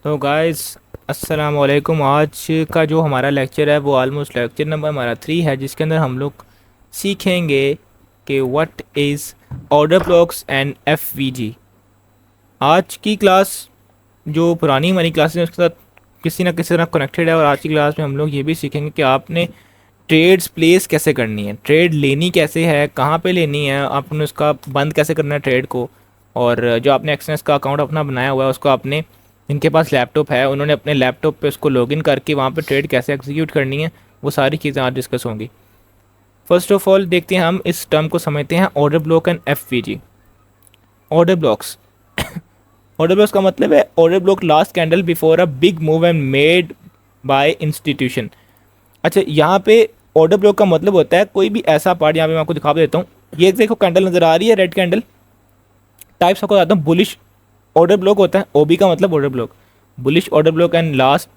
तो गाइस अस्सलाम वालेकुम। आज का जो हमारा लेक्चर है वो ऑलमोस्ट लेक्चर नंबर हमारा 3 है, जिसके अंदर हम लोग सीखेंगे कि what is order blocks and FVG. आज की क्लास जो पुरानी हमारी क्लास है उसके साथ किसी ना किसी तरह कनेक्टेड है, और आज की क्लास में हम लोग ये भी सीखेंगे कि आपने ट्रेड्स प्लेस कैसे करनी है, ट्रेड लेनी कैसे है, कहाँ पे लेनी है, आपने उसका बंद कैसे करना है ट्रेड को। और जो आपने एक्सचेंज का अकाउंट अपना बनाया हुआ है उसको आपने, जिनके पास लैपटॉप है उन्होंने अपने लैपटॉप पे उसको लॉगिन करके वहाँ पे ट्रेड कैसे एग्जीक्यूट करनी है, वो सारी चीज़ें आज डिस्कस होंगी। फर्स्ट ऑफ ऑल देखते हैं, हम इस टर्म को समझते हैं order block and FVG. Order blocks, order blocks का मतलब है order block last candle before a big move and made by institution. अच्छा, यहाँ पे ऑर्डर ब्लॉक का मतलब होता है कोई भी ऐसा पार्ट, यहाँ पे मैं आपको दिखा देता हूँ। ये देखो कैंडल नज़र आ रही है, रेड कैंडल टाइप्स आपको बताता हूँ। बुलिश ऑर्डर ब्लॉक होता है, ओबी का मतलब order block, bullish order block and last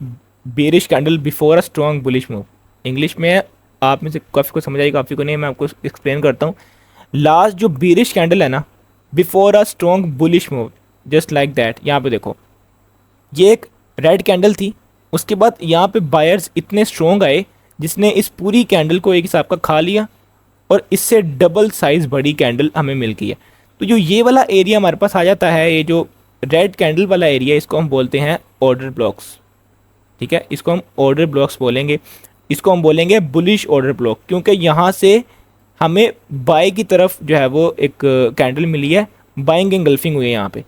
bearish candle before a strong bullish move. English में है, आप में से काफ़ी को समझ आएगी, काफ़ी को नहीं, मैं आपको एक्सप्लेन करता हूँ। लास्ट जो बेरिश कैंडल है ना, before a strong bullish move, just like that. यहाँ पे देखो, ये एक रेड कैंडल थी, उसके बाद यहाँ पे बायर्स इतने स्ट्रॉन्ग आए जिसने इस पूरी कैंडल को एक हिसाब का खा लिया, और इससे डबल साइज बड़ी कैंडल हमें मिल गई है। तो जो ये वाला एरिया हमारे पास आ जाता है, ये जो रेड कैंडल वाला एरिया, इसको हम बोलते हैं ऑर्डर ब्लॉक्स। ठीक है, इसको हम ऑर्डर ब्लॉक्स बोलेंगे। इसको हम बोलेंगे बुलिश ऑर्डर ब्लॉक, क्योंकि यहाँ से हमें बाय की तरफ जो है वो एक कैंडल मिली है, बाइंग एंगल्फिंग हुई है यहाँ पे।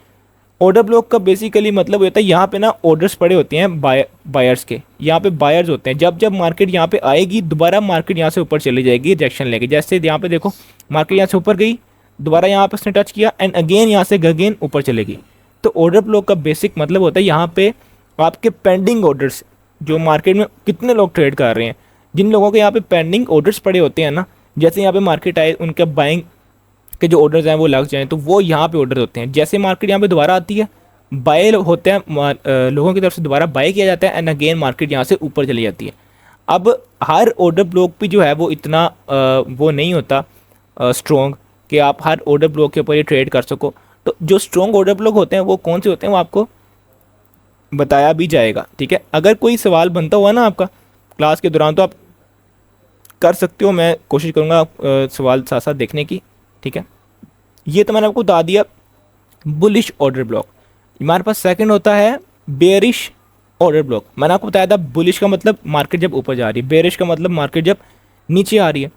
ऑर्डर ब्लॉक का बेसिकली मतलब होता है, यहाँ पे ना ऑर्डर्स पड़े होते हैं बायर्स के, यहाँ पे बायर्स होते हैं। जब जब मार्केट यहाँ पे आएगी, दोबारा मार्केट यहाँ से ऊपर चली जाएगी रिजेक्शन लेके। जैसे यहाँ पे देखो, मार्केट यहाँ से ऊपर गई, दोबारा यहाँ पे उसने टच किया एंड अगेन यहाँ से अगेन ऊपर चलेगी। तो ऑर्डर ब्लॉक का बेसिक मतलब होता है, यहाँ पे आपके पेंडिंग ऑर्डर्स, जो मार्केट में कितने लोग ट्रेड कर रहे हैं, जिन लोगों के यहाँ पे पेंडिंग ऑर्डर्स पड़े होते हैं ना, जैसे यहाँ पे मार्केट आए, उनका बाइंग के जो ऑर्डर्स हैं वो लग जाएं, तो वो यहाँ पे ऑर्डर होते हैं। जैसे मार्केट यहाँ पे दोबारा आती है, बाय होते हैं, लोगों की तरफ से दोबारा बाय किया जाता है एंड अगेन मार्केट यहाँ से ऊपर चली जाती है। अब हर ऑर्डर ब्लॉक भी जो है वो इतना वो नहीं होता स्ट्रॉन्ग कि आप हर ऑर्डर ब्लॉक के ऊपर ये ट्रेड कर सको। तो जो स्ट्रॉन्ग ऑर्डर ब्लॉक होते हैं वो कौन से होते हैं, वो आपको बताया भी जाएगा। ठीक है, अगर कोई सवाल बनता हुआ ना आपका क्लास के दौरान, तो आप कर सकते हो, मैं कोशिश करूँगा सवाल साथ साथ देखने की। ठीक है, ये तो मैंने आपको बता दिया बुलिश ऑर्डर ब्लॉक। हमारे पास सेकंड होता है बेरिश ऑर्डर ब्लॉक। मैंने आपको बताया था बुलिश का मतलब मार्केट जब ऊपर जा रही है, बेरिश का मतलब मार्केट जब नीचे आ रही है।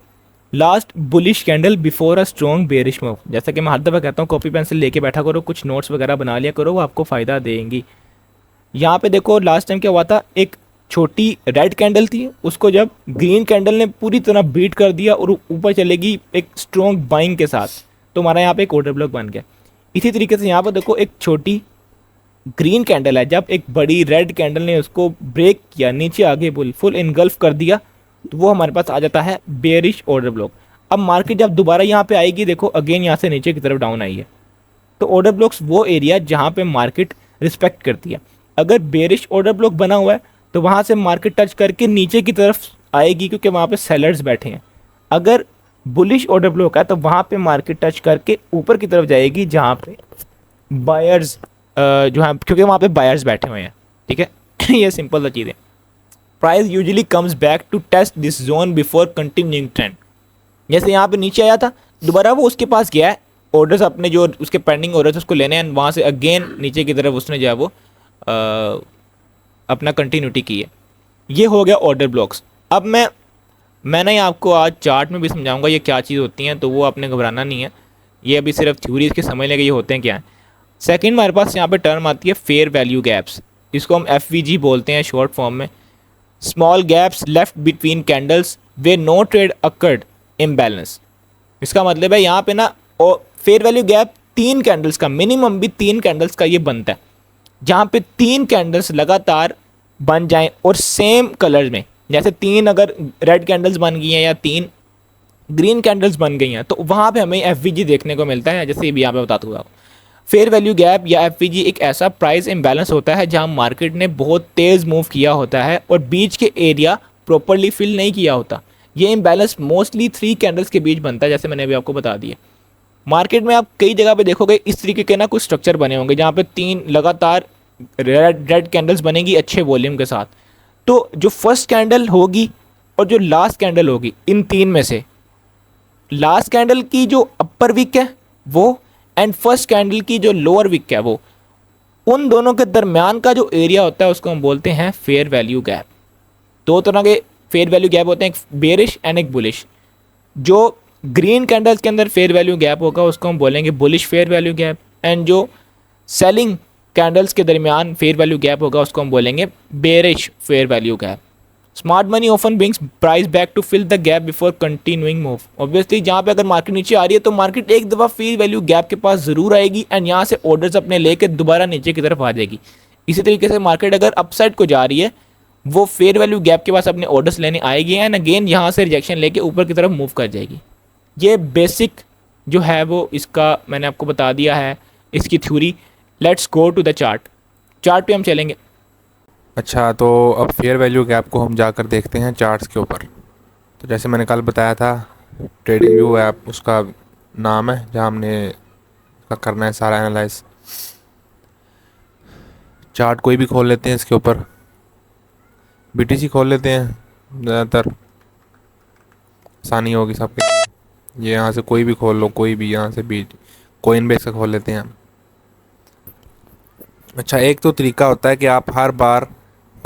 Last bullish candle before a strong bearish move. जैसा कि मैं हर दफ़ा कहता हूँ, कॉपी पेंसिल लेके बैठा करो, कुछ नोट्स वगैरह बना लिया करो, वो आपको फ़ायदा देंगी। यहाँ पे देखो लास्ट टाइम क्या हुआ था, एक छोटी रेड कैंडल थी, उसको जब ग्रीन कैंडल ने पूरी तरह बीट कर दिया और ऊपर चलेगी एक स्ट्रॉन्ग बाइंग के साथ, तो हमारा यहाँ पे एक ऑर्डर ब्लॉक बन गया। इसी तरीके से यहाँ पर देखो, एक छोटी ग्रीन कैंडल है, जब एक बड़ी रेड कैंडल ने उसको ब्रेक किया, नीचे आगे फुल इनगल्फ कर दिया, तो वो हमारे पास आ जाता है बेरिश ऑर्डर ब्लॉक। अब मार्केट जब दोबारा यहाँ पे आएगी, देखो अगेन यहाँ से नीचे की तरफ डाउन आई है, तो ऑर्डर ब्लॉक्स वो एरिया जहाँ पे मार्केट रिस्पेक्ट करती है। अगर बेरिश ऑर्डर ब्लॉक बना हुआ है तो वहाँ से मार्केट टच करके नीचे की तरफ आएगी, क्योंकि वहाँ पे सेलर्स बैठे हैं। अगर बुलिश ऑर्डर ब्लॉक है तो वहाँ पे मार्केट टच करके ऊपर की तरफ जाएगी, जहाँ पे बायर्स जो है, क्योंकि वहाँ पे बायर्स बैठे हुए हैं। ठीक है ये सिंपल सा चीज़ है। Price usually comes back to test this zone before continuing trend. जैसे यहाँ पे नीचे आया था, दोबारा वो उसके पास गया है, ऑर्डर्स अपने जो उसके पेंडिंग ऑर्डर्स उसको लेने हैं, वहाँ से अगेन नीचे की तरफ उसने जो है वो अपना कंटिन्यूटी की है। ये हो गया ऑर्डर ब्लॉक्स। अब मैं ना आपको आज चार्ट में भी समझाऊंगा ये क्या चीज़ होती हैं, तो वो आपने घबराना नहीं है, ये अभी सिर्फ थ्योरी इसके समझ लेंगे ये होते हैं क्या है। सेकंड हमारे पास यहाँ पे टर्म आती है फेयर वैल्यू गैप्स, इसको हम एफ बोलते हैं शॉर्ट फॉर्म में। Small gaps left between candles way no trade occurred imbalance. इसका मतलब है यहाँ पे ना फेयर वैल्यू गैप 3 कैंडल्स का, मिनिमम भी 3 कैंडल्स का ये बनता है, जहाँ पे 3 कैंडल्स लगातार बन जाएं और सेम कलर में, जैसे 3 अगर रेड कैंडल्स बन गई हैं या 3 ग्रीन कैंडल्स बन गई हैं, तो वहाँ पे हमें एफ देखने को मिलता है, जैसे भी यहाँ पे बताता हूँ। फेयर वैल्यू गैप या एफ एक ऐसा प्राइस इम्बैलेंस होता है जहाँ मार्केट ने बहुत तेज़ मूव किया होता है और बीच के एरिया प्रॉपरली फिल नहीं किया होता। ये इम्बैलेंस मोस्टली 3 कैंडल्स के बीच बनता है, जैसे मैंने अभी आपको बता दिया। मार्केट में आप कई जगह पे देखोगे इस तरीके के ना कुछ स्ट्रक्चर बने होंगे, जहाँ पे 3 लगातार रेड रेड कैंडल्स बनेगी अच्छे वॉल्यूम के साथ। तो जो फर्स्ट कैंडल होगी और जो लास्ट कैंडल होगी, इन तीन में से लास्ट कैंडल की जो अपर विक है वो, एंड फर्स्ट कैंडल की जो लोअर विक है वो, उन दोनों के दरमियान का जो एरिया होता है उसको हम बोलते हैं फेयर वैल्यू गैप। दो तरह के फेयर वैल्यू गैप होते हैं, एक बेरिश एंड एक बुलिश। जो ग्रीन कैंडल्स के अंदर फेयर वैल्यू गैप होगा उसको हम बोलेंगे bullish fair value gap, and जो सेलिंग कैंडल्स के दरमियान फेयर वैल्यू गैप होगा उसको हम बोलेंगे bearish fair value gap. Smart money often brings price back to fill the gap before continuing move. Obviously जहाँ पे अगर मार्केट नीचे आ रही है तो मार्केट एक दफ़ा फेयर वैल्यू गैप के पास ज़रूर आएगी एंड यहाँ से ऑर्डर्स अपने लेके दोबारा नीचे की तरफ आ जाएगी। इसी तरीके से मार्केट अगर अपसाइड को जा रही है वो फेयर वैल्यू गैप के पास अपने ऑर्डर्स लेने आएगी एंड अगेन यहाँ से रिजेक्शन लेके ऊपर की तरफ मूव कर जाएगी। ये बेसिक जो है वो इसका मैंने आपको बता दिया है, इसकी theory. Let's go to the chart. Chart पे हम चलेंगे। अच्छा, तो अब फेयर वैल्यू गैप को हम जाकर देखते हैं चार्ट्स के ऊपर। तो जैसे मैंने कल बताया था, ट्रेडिंग व्यू ऐप उसका नाम है जहाँ हमने करना है सारा एनालाइज। चार्ट कोई भी खोल लेते हैं, इसके ऊपर बीटीसी खोल लेते हैं, ज़्यादातर आसानी होगी सबके लिए। ये यहाँ से कोई भी खोल लो, कोई भी यहाँ से भी कोइन बेस का खोल लेते हैं। अच्छा, एक तो तरीका होता है कि आप हर बार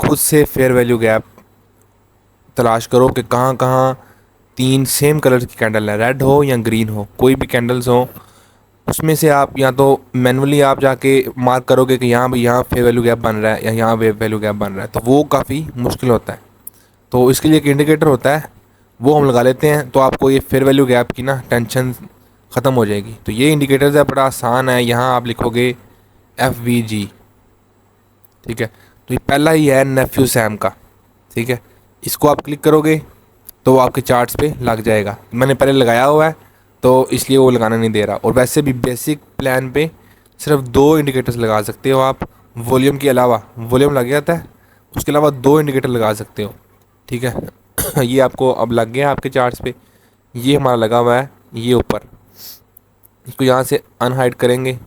खुद से फेयर वैल्यू गैप तलाश करो कि कहाँ कहाँ तीन सेम कलर की कैंडल है, रेड हो या ग्रीन हो, कोई भी कैंडल्स हो, उसमें से आप या तो मैनुअली आप जाके मार्क करोगे कि यहाँ फेयर वैल्यू गैप बन रहा है या यहाँ वेव वैल्यू गैप बन रहा है, तो वो काफ़ी मुश्किल होता है। तो इसके लिए एक इंडिकेटर होता है, वो हम लगा लेते हैं, तो आपको ये फेयर वैल्यू गैप की ना टेंशन ख़त्म हो जाएगी। तो ये इंडिकेटर है, बड़ा आसान है। यहाँ आप लिखोगे FVG, ठीक है। तो ये पहला ही है नेफ्यू सैम का, ठीक है। इसको आप क्लिक करोगे तो वो आपके चार्ट्स पे लग जाएगा। मैंने पहले लगाया हुआ है तो इसलिए वो लगाना नहीं दे रहा। और वैसे भी बेसिक प्लान पे सिर्फ दो इंडिकेटर्स लगा सकते हो आप, वॉल्यूम के अलावा। वॉल्यूम लग जाता है, उसके अलावा दो इंडिकेटर लगा सकते हो, ठीक है। ये आपको अब लग गया आपके चार्ट्स पे। ये हमारा लगा हुआ है ये ऊपर। इसको यहाँ से अनहाइड करेंगे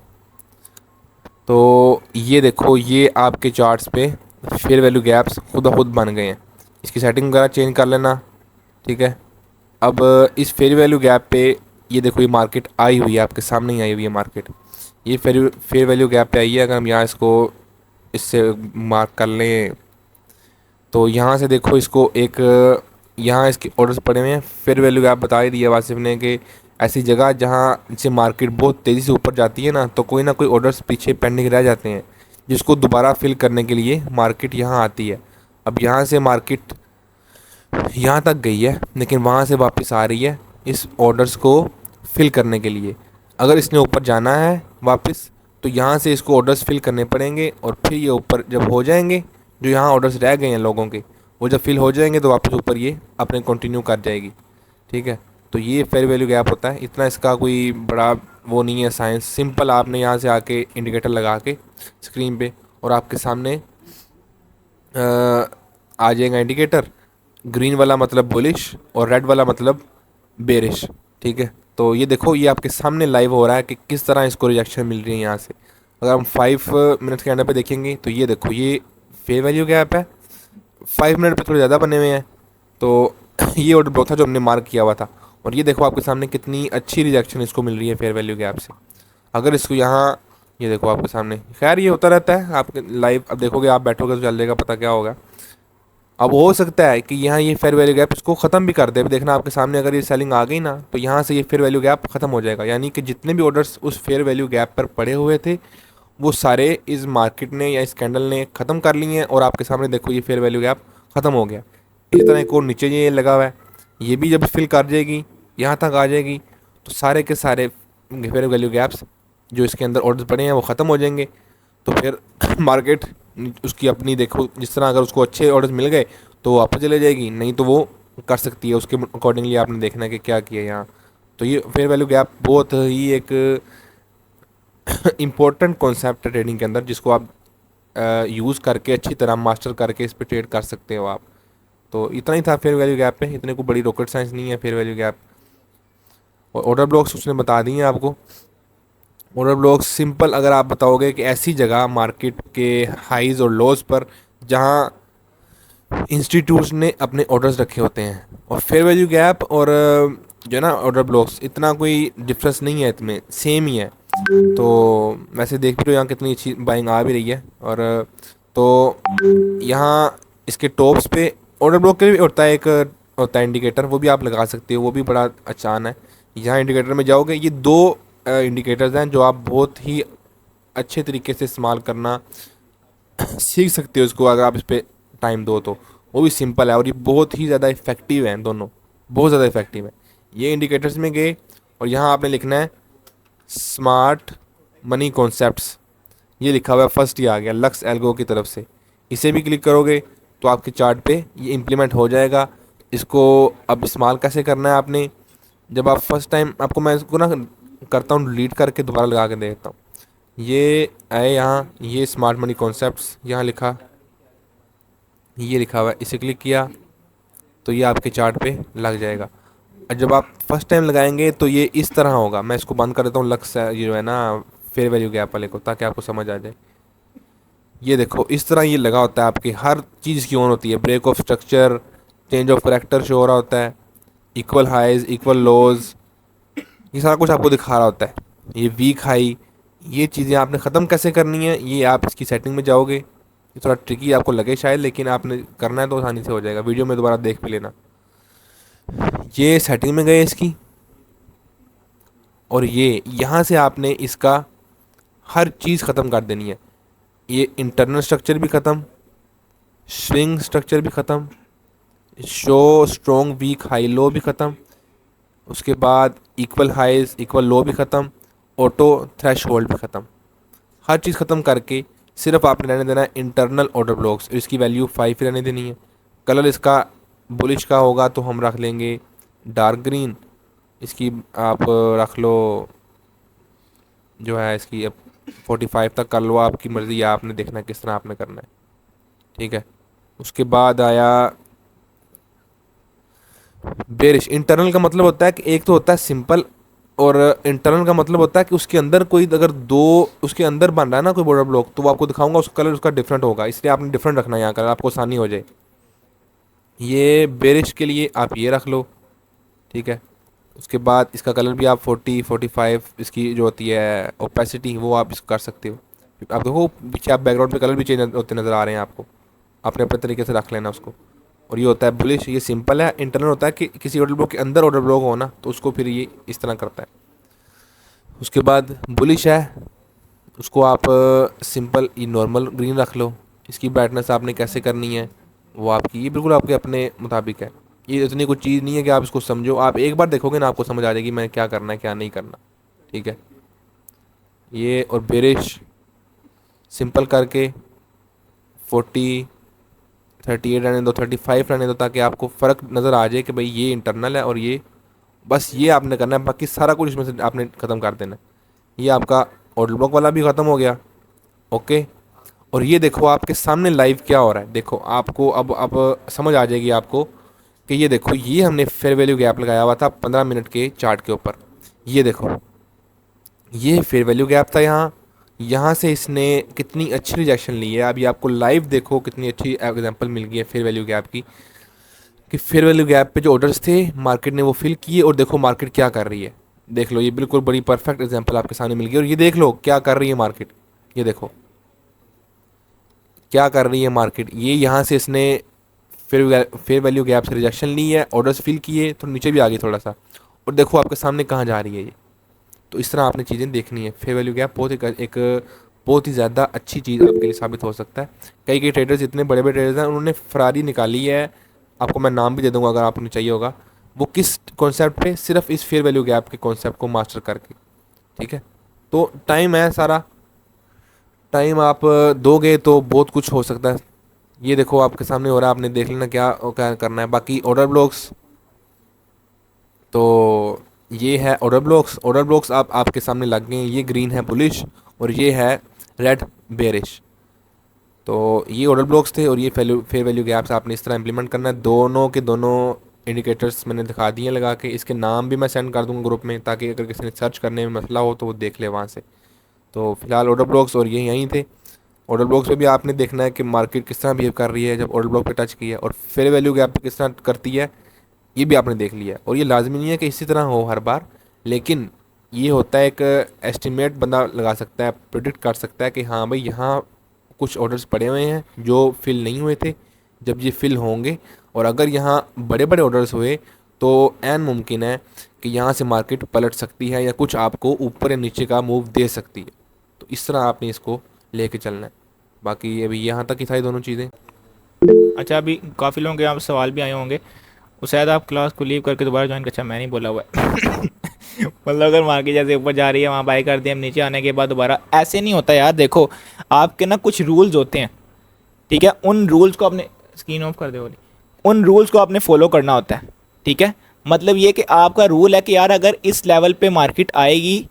तो ये देखो, ये आपके चार्ट्स पे फेयर वैल्यू गैप्स खुद ब खुद बन गए हैं। इसकी सेटिंग वगैरह चेंज कर लेना, ठीक है। अब इस फेयर वैल्यू गैप पे ये देखो, ये मार्केट आई हुई है, आपके सामने ही आई हुई है मार्केट। ये फेयर वैल्यू गैप पे आई है। अगर हम यहाँ इसको इससे मार्क कर लें तो यहाँ से देखो, इसको एक यहाँ इसके ऑर्डर्स पड़े हुए हैं। फेयर वैल्यू गैप बता ही दिया वासिफ ने कि ऐसी जगह जहाँ से मार्केट बहुत तेज़ी से ऊपर जाती है ना, तो कोई ना कोई ऑर्डर्स पीछे पेंडिंग रह जाते हैं, जिसको दोबारा फिल करने के लिए मार्केट यहाँ आती है। अब यहाँ से मार्केट यहाँ तक गई है, लेकिन वहाँ से वापस आ रही है इस ऑर्डर्स को फिल करने के लिए। अगर इसने ऊपर जाना है वापस, तो यहाँ से इसको ऑर्डर्स फिल करने पड़ेंगे, और फिर ये ऊपर जब हो जाएंगे, जो यहाँ ऑर्डर्स रह गए हैं लोगों के, वो जब फिल हो जाएंगे तो वापस ऊपर ये अपने कंटिन्यू कर जाएगी, ठीक है। तो ये फेयर वैल्यू गैप होता है। इतना इसका कोई बड़ा वो नहीं है साइंस, सिंपल। आपने यहाँ से आके इंडिकेटर लगा के स्क्रीन पे, और आपके सामने आ जाएगा इंडिकेटर। ग्रीन वाला मतलब बुलिश और रेड वाला मतलब बेरिश, ठीक है। तो ये देखो, ये आपके सामने लाइव हो रहा है कि किस तरह इसको रिजेक्शन मिल रही है यहाँ से। अगर हम 5 मिनट के अंडर पे देखेंगे तो ये देखो, ये फेयर वैल्यू गैप है। 5 मिनट पे थोड़े ज़्यादा बने हुए हैं। तो ये ऑर्डर ब्लॉक था जो हमने मार्क किया हुआ था, और ये देखो आपके सामने कितनी अच्छी रिजेक्शन इसको मिल रही है फेयर वैल्यू गैप से। अगर इसको यहाँ, ये देखो आपके सामने, खैर ये होता रहता है आपके लाइव। अब देखोगे, आप बैठोगे तो चल जाएगा पता क्या होगा। अब हो सकता है कि यहाँ ये फेयर वैल्यू गैप इसको ख़त्म भी कर दे। देखना आपके सामने, अगर ये सेलिंग आ गई ना, तो यहाँ से ये फेयर वैल्यू गैप ख़त्म हो जाएगा। यानी कि जितने भी ऑर्डर्स उस फेयर वैल्यू गैप पर पड़े हुए थे, वो सारे इस मार्केट ने या इस कैंडल ने ख़त्म कर लिए हैं, और आपके सामने देखो ये फेयर वैल्यू गैप ख़त्म हो गया। इसी तरह एक और नीचे ये लगा हुआ है, ये भी जब फिल कर जाएगी, यहाँ तक आ जाएगी, तो सारे के सारे फेयर वैल्यू गैप्स जो इसके अंदर ऑर्डर्स पड़े हैं वो ख़त्म हो जाएंगे। तो फिर मार्केट उसकी अपनी देखो, जिस तरह अगर उसको अच्छे ऑर्डर्स मिल गए तो वो वापस चले जाएगी, नहीं तो वो कर सकती है। उसके अकॉर्डिंगली आपने देखना है कि क्या किया यहाँ। तो ये फेयर वैल्यू गैप बहुत ही एक इम्पोर्टेंट कॉन्सेप्ट है ट्रेडिंग के अंदर, जिसको आप यूज़ करके अच्छी तरह मास्टर करके इस पर ट्रेड कर सकते हो आप। तो इतना ही था फेयर वैल्यू गैप पे, इतने को बड़ी रॉकेट साइंस नहीं है फेयर वैल्यू गैप। और ऑर्डर ब्लॉक्स उसने बता दिए हैं आपको। ऑर्डर ब्लॉक्स सिंपल अगर आप बताओगे कि ऐसी जगह मार्केट के हाईज और लोज पर जहां इंस्टीट्यूट्स ने ऑर्डर्स ऑर्डर्स रखे होते हैं, और फेयर वैल्यू गैप और जो है ना ऑर्डर ब्लॉक्स, इतना कोई डिफरेंस नहीं है, इसमें सेम ही है। तो वैसे देख भी रहे हो यहाँ कितनी अच्छी बाइंग आ भी रही है। और तो यहाँ इसके टॉप्स पे ऑर्डर ब्लॉक के लिए भी होता है, एक होता है इंडिकेटर, वो भी आप लगा सकते हो, वो भी बड़ा आसान है। यहाँ इंडिकेटर में जाओगे, ये दो इंडिकेटर्स हैं जो आप बहुत ही अच्छे तरीके से इस्तेमाल करना सीख सकते हो इसको, अगर आप इस पर टाइम दो तो। वो भी सिंपल है और ये बहुत ही ज़्यादा इफेक्टिव हैं दोनों, बहुत ज़्यादा इफेक्टिव है। ये इंडिकेटर्स में गए और यहाँ आपने लिखना है स्मार्ट मनी कॉन्सेप्ट्स, ये लिखा हुआ है, फर्स्ट ही आ गया लक्स एल्गो की तरफ से। इसे भी क्लिक करोगे तो आपके चार्ट पे ये इम्प्लीमेंट हो जाएगा। इसको अब इस्तेमाल कैसे करना है आपने, जब आप फर्स्ट टाइम, आपको मैं इसको ना करता हूँ डिलीट करके दोबारा लगा के देखता हूँ। ये आए यहाँ, ये स्मार्ट मनी कॉन्सेप्ट्स यहाँ लिखा, ये लिखा हुआ है, इसे क्लिक किया तो ये आपके चार्ट पे लग जाएगा। और जब आप फर्स्ट टाइम लगाएंगे तो ये इस तरह होगा। मैं इसको बंद कर देता हूँ लक्स ये जो है ना फेयर वैल्यू गैप वाले को, ताकि आपको समझ आ जाए। ये देखो इस तरह ये लगा होता है, आपकी हर चीज़ की ऑन होती है, break of structure, change of character show हो रहा होता है, इक्वल हाइज इक्वल लोज, ये सारा कुछ आपको दिखा रहा होता है। ये वीक हाई, ये चीज़ें आपने ख़त्म कैसे करनी है, ये आप इसकी सेटिंग में जाओगे। ये थोड़ा ट्रिकी आपको लगे शायद, लेकिन आपने करना है तो आसानी से हो जाएगा। वीडियो में दोबारा देख भी लेना। ये सेटिंग में गए इसकी, और ये यहाँ से आपने इसका हर चीज़ ख़त्म कर देनी है। ये इंटरनल स्ट्रक्चर भी ख़त्म, स्विंग स्ट्रक्चर भी ख़त्म, show strong week high low भी ख़त्म, उसके बाद इक्वल हाइज इक्वल लो भी ख़त्म, ऑटो थ्रेश होल्ड भी ख़त्म। हर चीज़ ख़त्म करके सिर्फ आपने रहने देना है इंटरनल ऑर्डर ब्लॉक्स, इसकी वैल्यू 5 ही रहने देनी है। कलर इसका बुलिश का होगा तो हम रख लेंगे डार्क ग्रीन, इसकी आप रख लो जो है इसकी अब 45 तक कर लो, आपकी मर्ज़ी, या आपने देखना है किस तरह आपने करना है। ठीक है, उसके बाद आया बेरिश। इंटरनल का मतलब होता है कि एक तो होता है सिंपल, और इंटरनल का मतलब होता है कि उसके अंदर कोई अगर दो उसके अंदर बन रहा है ना कोई बॉर्डर ब्लॉक, तो वो आपको दिखाऊंगा, उसका कलर उसका डिफरेंट होगा, इसलिए आपने डिफरेंट रखना है यहाँ कलर, आपको आसानी हो जाए। ये बेरिश के लिए आप ये रख लो। ठीक है, उसके बाद इसका कलर भी आप 40-45 इसकी जो होती है ओपेसिटी, वो आप इसको कर सकते हो। आप देखो पीछे आप बैकग्राउंड पे कलर भी चेंज होते नज़र आ रहे हैं आपको, अपने अपने तरीके से रख लेना उसको। और ये होता है बुलिश, ये सिंपल है। इंटरनल होता है कि किसी ऑर्डर ब्लॉक के अंदर ऑर्डर ब्लॉक हो ना, तो उसको फिर ये इस तरह करता है। उसके बाद बुलिश है, उसको आप सिंपल ये नॉर्मल ग्रीन रख लो। इसकी ब्राइटनेस आपने कैसे करनी है वो आपकी, ये बिल्कुल आपके अपने मुताबिक है। ये इतनी कुछ चीज़ नहीं है कि आप इसको समझो, आप एक बार देखोगे ना आपको समझ आ जाएगी मैं क्या करना है क्या नहीं करना। ठीक है, ये और बेरिश सिंपल करके 40-38 रहने दो, 35 रहने दो, ताकि आपको फ़र्क नज़र आ जाए कि भाई ये इंटरनल है और ये, बस ये आपने करना है, बाकी सारा कुछ इसमें से आपने ख़त्म कर देना है। ये आपका ऑर्डर ब्लॉक वाला भी ख़त्म हो गया। ओके, और ये देखो आपके सामने लाइव क्या हो रहा है, देखो आपको अब समझ आ जाएगी आपको कि ये देखो, ये हमने फेयर वैल्यू गैप लगाया हुआ था 15 मिनट के चार्ट के ऊपर। ये देखो ये फेयर वैल्यू गैप था यहाँ, यहाँ से इसने कितनी अच्छी रिजेक्शन ली है। अभी आपको लाइव देखो कितनी अच्छी एग्जांपल मिल गई है फेयर वैल्यू गैप की, कि फेयर वैल्यू गैप पे जो ऑर्डर्स थे मार्केट ने वो फिल किए, और देखो मार्केट क्या कर रही है। देख लो, ये बिल्कुल बड़ी परफेक्ट एग्जांपल आपके सामने मिल गई। और ये देख लो क्या कर रही है मार्केट, ये देखो क्या कर रही है मार्केट। ये यहाँ से इसने फेयर वैल्यू गैप से रिजेक्शन ली है, ऑर्डर्स फिल किए, तो नीचे भी आ गई थोड़ा सा, और देखो आपके सामने कहाँ जा रही है ये। तो इस तरह आपने चीज़ें देखनी है। फेयर वैल्यू गैप एक बहुत ही ज़्यादा अच्छी चीज़ आपके लिए साबित हो सकता है। कई कई ट्रेडर्स, इतने बड़े बड़े ट्रेडर्स हैं, उन्होंने फरारी निकाली है, आपको मैं नाम भी दे दूंगा अगर आपको चाहिए होगा। वो किस कॉन्सेप्ट पे, सिर्फ इस फेयर वैल्यू गैप के कॉन्सेप्ट को मास्टर करके। ठीक है, तो टाइम है सारा, टाइम आप दोगे तो बहुत कुछ हो सकता है। ये देखो आपके सामने हो रहा है, आपने देख लेना क्या क्या करना है। बाकी ऑर्डर ब्लॉक्स, तो ये है ऑर्डर ब्लॉक्स। ऑर्डर ब्लॉक्स आप आपके सामने लग गए हैं, ये ग्रीन है बुलिश और ये है रेड बेरिश। तो ये ऑर्डर ब्लॉक्स थे और ये फेयर वैल्यू गैप्स आपने इस तरह इंप्लीमेंट करना है। दोनों के दोनों इंडिकेटर्स मैंने दिखा दिए लगा के, इसके नाम भी मैं सेंड कर दूंगा ग्रुप में, ताकि अगर किसी ने सर्च करने में मसला हो तो वो देख ले वहाँ से। तो फिलहाल ऑर्डर ब्लॉक्स और ये यहीं थे। ऑर्डर ब्लॉक्स पे भी आपने देखना है कि मार्केट किस तरह बिहेव कर रही है जब ऑर्डर ब्लॉक पे टच किया है, और फेयर वैल्यू गैप पे किस तरह करती है ये भी आपने देख लिया। और ये लाजमी नहीं है कि इसी तरह हो हर बार, लेकिन ये होता है एक एस्टिमेट बंदा लगा सकता है, प्रिडिक्ट कर सकता है कि हाँ भाई यहाँ कुछ ऑर्डर्स पड़े हुए हैं जो फिल नहीं हुए थे, जब ये फिल होंगे और अगर यहाँ बड़े बड़े ऑर्डर्स हुए तो ऐन मुमकिन है कि यहाँ से मार्केट पलट सकती है या कुछ आपको ऊपर या नीचे का मूव दे सकती है। तो इस तरह आपने इसको लेके चलना है। बाकी अभी यहाँ तक ही था ये दोनों चीज़ें। अच्छा, अभी काफ़ी लोगों के यहाँ पे सवाल भी आए होंगे, वो शायद आप क्लास को लीव करके दोबारा ज्वाइन कर। अच्छा, मैं नहीं बोला हुआ है। मतलब अगर मार्केट जैसे ऊपर जा रही है वहाँ बाय कर दिया, हम नीचे आने के बाद दोबारा, ऐसे नहीं होता यार। देखो आपके ना कुछ रूल्स होते हैं, ठीक है, उन रूल्स को आपने, स्क्रीन ऑफ कर दे वाली, उन रूल्स को आपने फॉलो करना होता है, ठीक है। मतलब ये कि आपका रूल है कि यार अगर इस लेवल पे मार्केट आएगी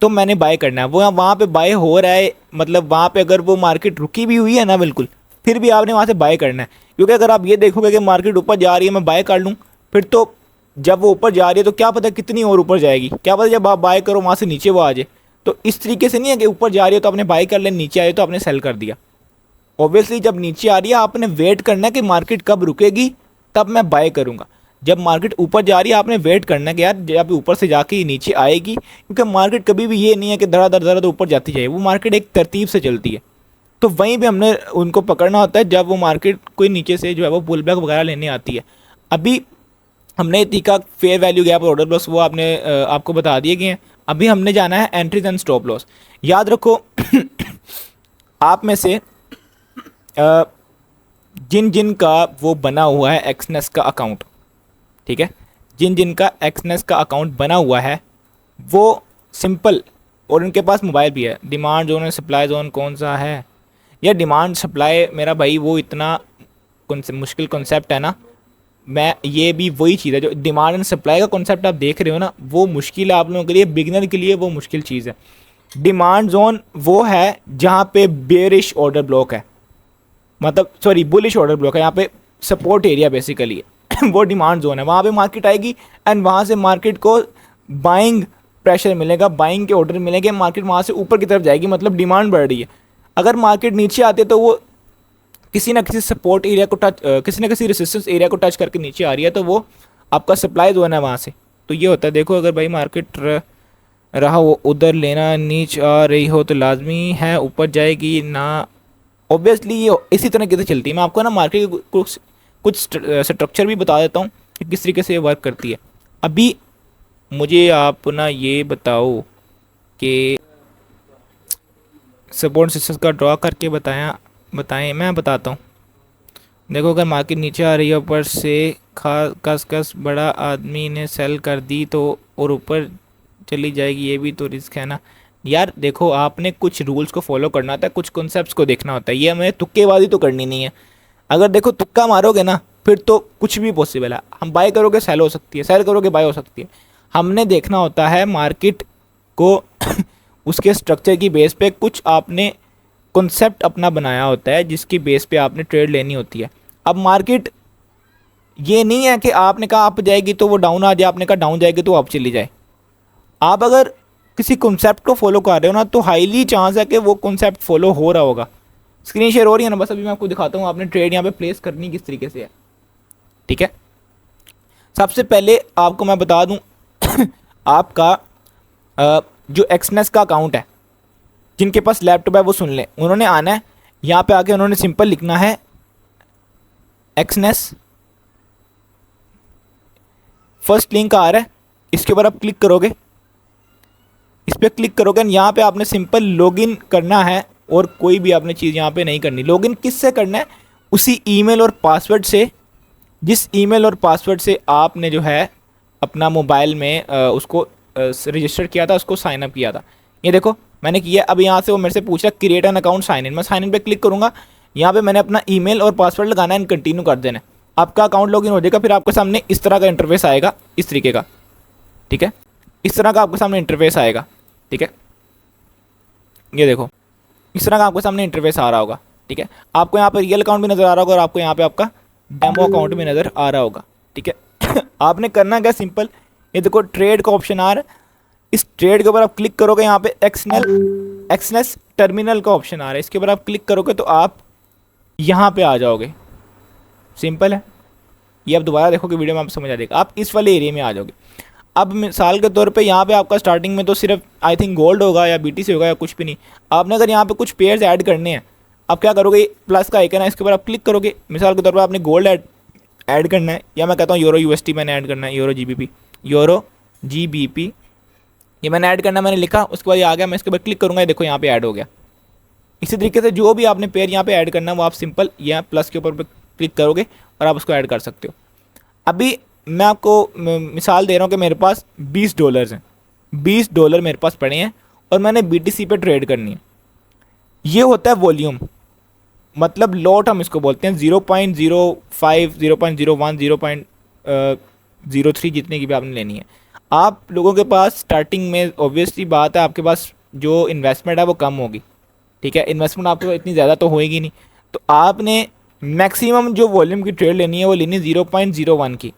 तो मैंने बाय करना है, वो वहाँ पे बाय हो रहा है, मतलब वहाँ पे अगर वो मार्केट रुकी भी हुई है ना बिल्कुल, फिर भी आपने वहाँ से बाय करना है। क्योंकि अगर आप ये देखोगे कि मार्केट ऊपर जा रही है मैं बाय कर लूँ, फिर तो जब वो ऊपर जा रही है तो क्या पता कितनी और ऊपर जाएगी, क्या पता जब आप बाय करो वहाँ से नीचे वो आ जाए। तो इस तरीके से नहीं है कि ऊपर जा रही है तो आपने बाय कर लिया, नीचे आए तो आपने सेल कर दिया। ऑब्वियसली जब नीचे आ रही है आपने वेट करना है कि मार्केट कब रुकेगी तब मैं बाय करूँगा। जब मार्केट ऊपर जा रही है आपने वेट करना है कि यार जब ऊपर से जाके ये नीचे आएगी, क्योंकि मार्केट कभी भी ये नहीं है कि धड़ाधड़ ऊपर जाती जाए, वो मार्केट एक तरतीब से चलती है। तो वहीं पे हमने उनको पकड़ना होता है जब वो मार्केट कोई नीचे से जो है वो पुल बैक वगैरह लेने आती है। अभी हमने तरीका फेयर वैल्यू गैप और ऑर्डर ब्लॉक्स वो आपने आपको बता दिए गए हैं। अभी हमने जाना है एंट्रीज एंड स्टॉप लॉस। याद रखो आप में से जिन जिन का वो बना हुआ है एक्सनेस का अकाउंट, ठीक है, जिन जिन का एक्सनेस का अकाउंट बना हुआ है वो सिंपल, और उनके पास मोबाइल भी है, डिमांड जोन और सप्लाई जोन कौन सा है, या डिमांड सप्लाई मेरा भाई वो इतना मुश्किल कॉन्सेप्ट है ना। मैं ये भी वही चीज़ है जो डिमांड एंड सप्लाई का कॉन्सेप्ट आप देख रहे हो ना, वो मुश्किल है आप लोगों के लिए, बिगिनर के लिए वो मुश्किल चीज़ है। डिमांड जोन वो है जहाँ पे बेरिश ऑर्डर ब्लॉक है, मतलब सॉरी बुलिश ऑर्डर ब्लॉक है, यहाँ पे सपोर्ट एरिया बेसिकली है। वो डिमांड जोन है, वहाँ पे मार्केट आएगी एंड वहाँ से मार्केट को बाइंग प्रेशर मिलेगा, बाइंग के ऑर्डर मिलेंगे, मार्केट वहाँ से ऊपर की तरफ जाएगी, मतलब डिमांड बढ़ रही है। अगर मार्केट नीचे आती है तो वो किसी ना किसी सपोर्ट एरिया को टच, किसी ना किसी रेसिस्टेंस एरिया को टच करके नीचे आ रही है, तो वो आपका सप्लाई जोन है वहाँ से। तो ये होता है, देखो अगर भाई मार्केट रहा वो उधर लेना नीचे आ रही हो तो लाजमी है ऊपर जाएगी ना, ऑब्वियसली ये इसी तरह से चलती है। मैं आपको ना मार्केट कुछ स्ट्रक्चर भी बता देता हूँ कि किस तरीके से वर्क करती है। अभी मुझे आप ना ये बताओ कि सपोर्ट सिस्टम का ड्रॉ करके बताएं, मैं बताता हूँ। देखो अगर मार्केट नीचे आ रही है ऊपर से कस बड़ा आदमी ने सेल कर दी तो और ऊपर चली जाएगी, ये भी तो रिस्क है ना यार। देखो आपने कुछ रूल्स को फॉलो करना होता है, कुछ कॉन्सेप्ट्स को देखना होता है, ये हमें तुक्केबाजी तो करनी नहीं है। अगर देखो तुक्का मारोगे ना फिर तो कुछ भी पॉसिबल है, हम बाय करोगे सेल हो सकती है, सेल करोगे बाय हो सकती है। हमने देखना होता है मार्केट को उसके स्ट्रक्चर की बेस पे, कुछ आपने कॉन्सेप्ट अपना बनाया होता है जिसकी बेस पे आपने ट्रेड लेनी होती है। अब मार्केट ये नहीं है कि आपने कहा अप जाएगी तो वो डाउन आ जाए, आपने कहा डाउन जाएगी तो अप चली जाए। आप अगर किसी कॉन्सेप्ट को फॉलो कर रहे हो ना तो हाईली चांस है कि वो कॉन्सेप्ट फॉलो हो रहा होगा। स्क्रीन शेयर हो रही है ना, बस अभी मैं आपको दिखाता हूँ आपने ट्रेड यहाँ पे प्लेस करनी किस तरीके से है, ठीक है। सबसे पहले आपको मैं बता दूँ आपका जो एक्सनेस का अकाउंट है, जिनके पास लैपटॉप है वो सुन लें, उन्होंने आना है यहाँ पे आके उन्होंने सिंपल लिखना है एक्सनेस, फर्स्ट लिंक आ रहा है, इसके ऊपर आप क्लिक करोगे, इस पर क्लिक करोगे, यहाँ पे आपने सिंपल लॉगिन करना है और कोई भी आपने चीज़ यहाँ पे नहीं करनी। लॉगिन किससे करना है? उसी ईमेल और पासवर्ड से, जिस ईमेल और पासवर्ड से आपने जो है अपना मोबाइल में उसको रजिस्टर किया था, उसको साइन अप किया था। ये देखो मैंने किया। अब यहाँ से वो मेरे से पूछ रहा create an account sign in, मैं साइन इन पे क्लिक करूँगा। यहाँ पे मैंने अपना ईमेल और पासवर्ड लगाना है एंड कंटिन्यू कर देना है। आपका अकाउंट लॉगिन हो जाएगा। फिर आपके सामने इस तरह का इंटरफेस आएगा, इस तरीके का, ठीक है, इस तरह का आपके सामने इंटरफेस आएगा, ठीक है। ये देखो इस तरह का आपके सामने इंटरफेस आ रहा होगा, ठीक है। आपको यहाँ पे रियल अकाउंट भी नज़र आ रहा होगा और आपको यहाँ पे आपका डेमो अकाउंट भी नज़र आ रहा होगा, ठीक है। आपने करना क्या, सिंपल, ये देखो ट्रेड का ऑप्शन आ रहा है, इस ट्रेड के ऊपर आप क्लिक करोगे, यहाँ पे एक्सनेस टर्मिनल का ऑप्शन आ रहा है, इसके ऊपर आप क्लिक करोगे तो आप यहाँ पे आ जाओगे। सिंपल है, ये आप दोबारा देखोगे वीडियो में आप समझ आ जाएगा। आप इस वाले एरिया में आ जाओगे। अब मिसाल के तौर पे यहाँ पे आपका स्टार्टिंग में तो सिर्फ आई थिंक गोल्ड होगा या बीटीसी होगा या कुछ भी नहीं। आपने अगर यहाँ पे कुछ पेयर्स ऐड करने हैं, आप क्या करोगे, प्लस का आइकन है, इसके ऊपर आप क्लिक करोगे। मिसाल के तौर पर आपने गोल्ड ऐड करना है, या मैं कहता हूँ यूरो यूएसटी मैंने ऐड करना है, यूरो जीबीपी ये मैंने ऐड करना, मैंने लिखा, उसके बाद ये आ गया, मैं इसके ऊपर क्लिक करूँगा, देखो यहाँ पे ऐड हो गया। इसी तरीके से जो भी आपने पेयर यहाँ पे ऐड करना है वो आप सिंपल यहाँ प्लस के ऊपर क्लिक करोगे और आप उसको ऐड कर सकते हो। अभी मैं आपको मिसाल दे रहा हूँ कि मेरे पास $20 हैं, $20 मेरे पास पड़े हैं और मैंने BTC पे ट्रेड करनी है। ये होता है वॉल्यूम, मतलब लॉट हम इसको बोलते हैं। 0.05 0.01 0.03 जितने की भी आपने लेनी है। आप लोगों के पास स्टार्टिंग में ऑब्वियसली बात है आपके पास जो इन्वेस्टमेंट है वो कम होगी, ठीक है, इन्वेस्टमेंट आपको इतनी ज़्यादा तो होएगी नहीं, तो आपने मैक्सिमम जो वॉल्यूम की ट्रेड लेनी है वो लेनी 0.01 की।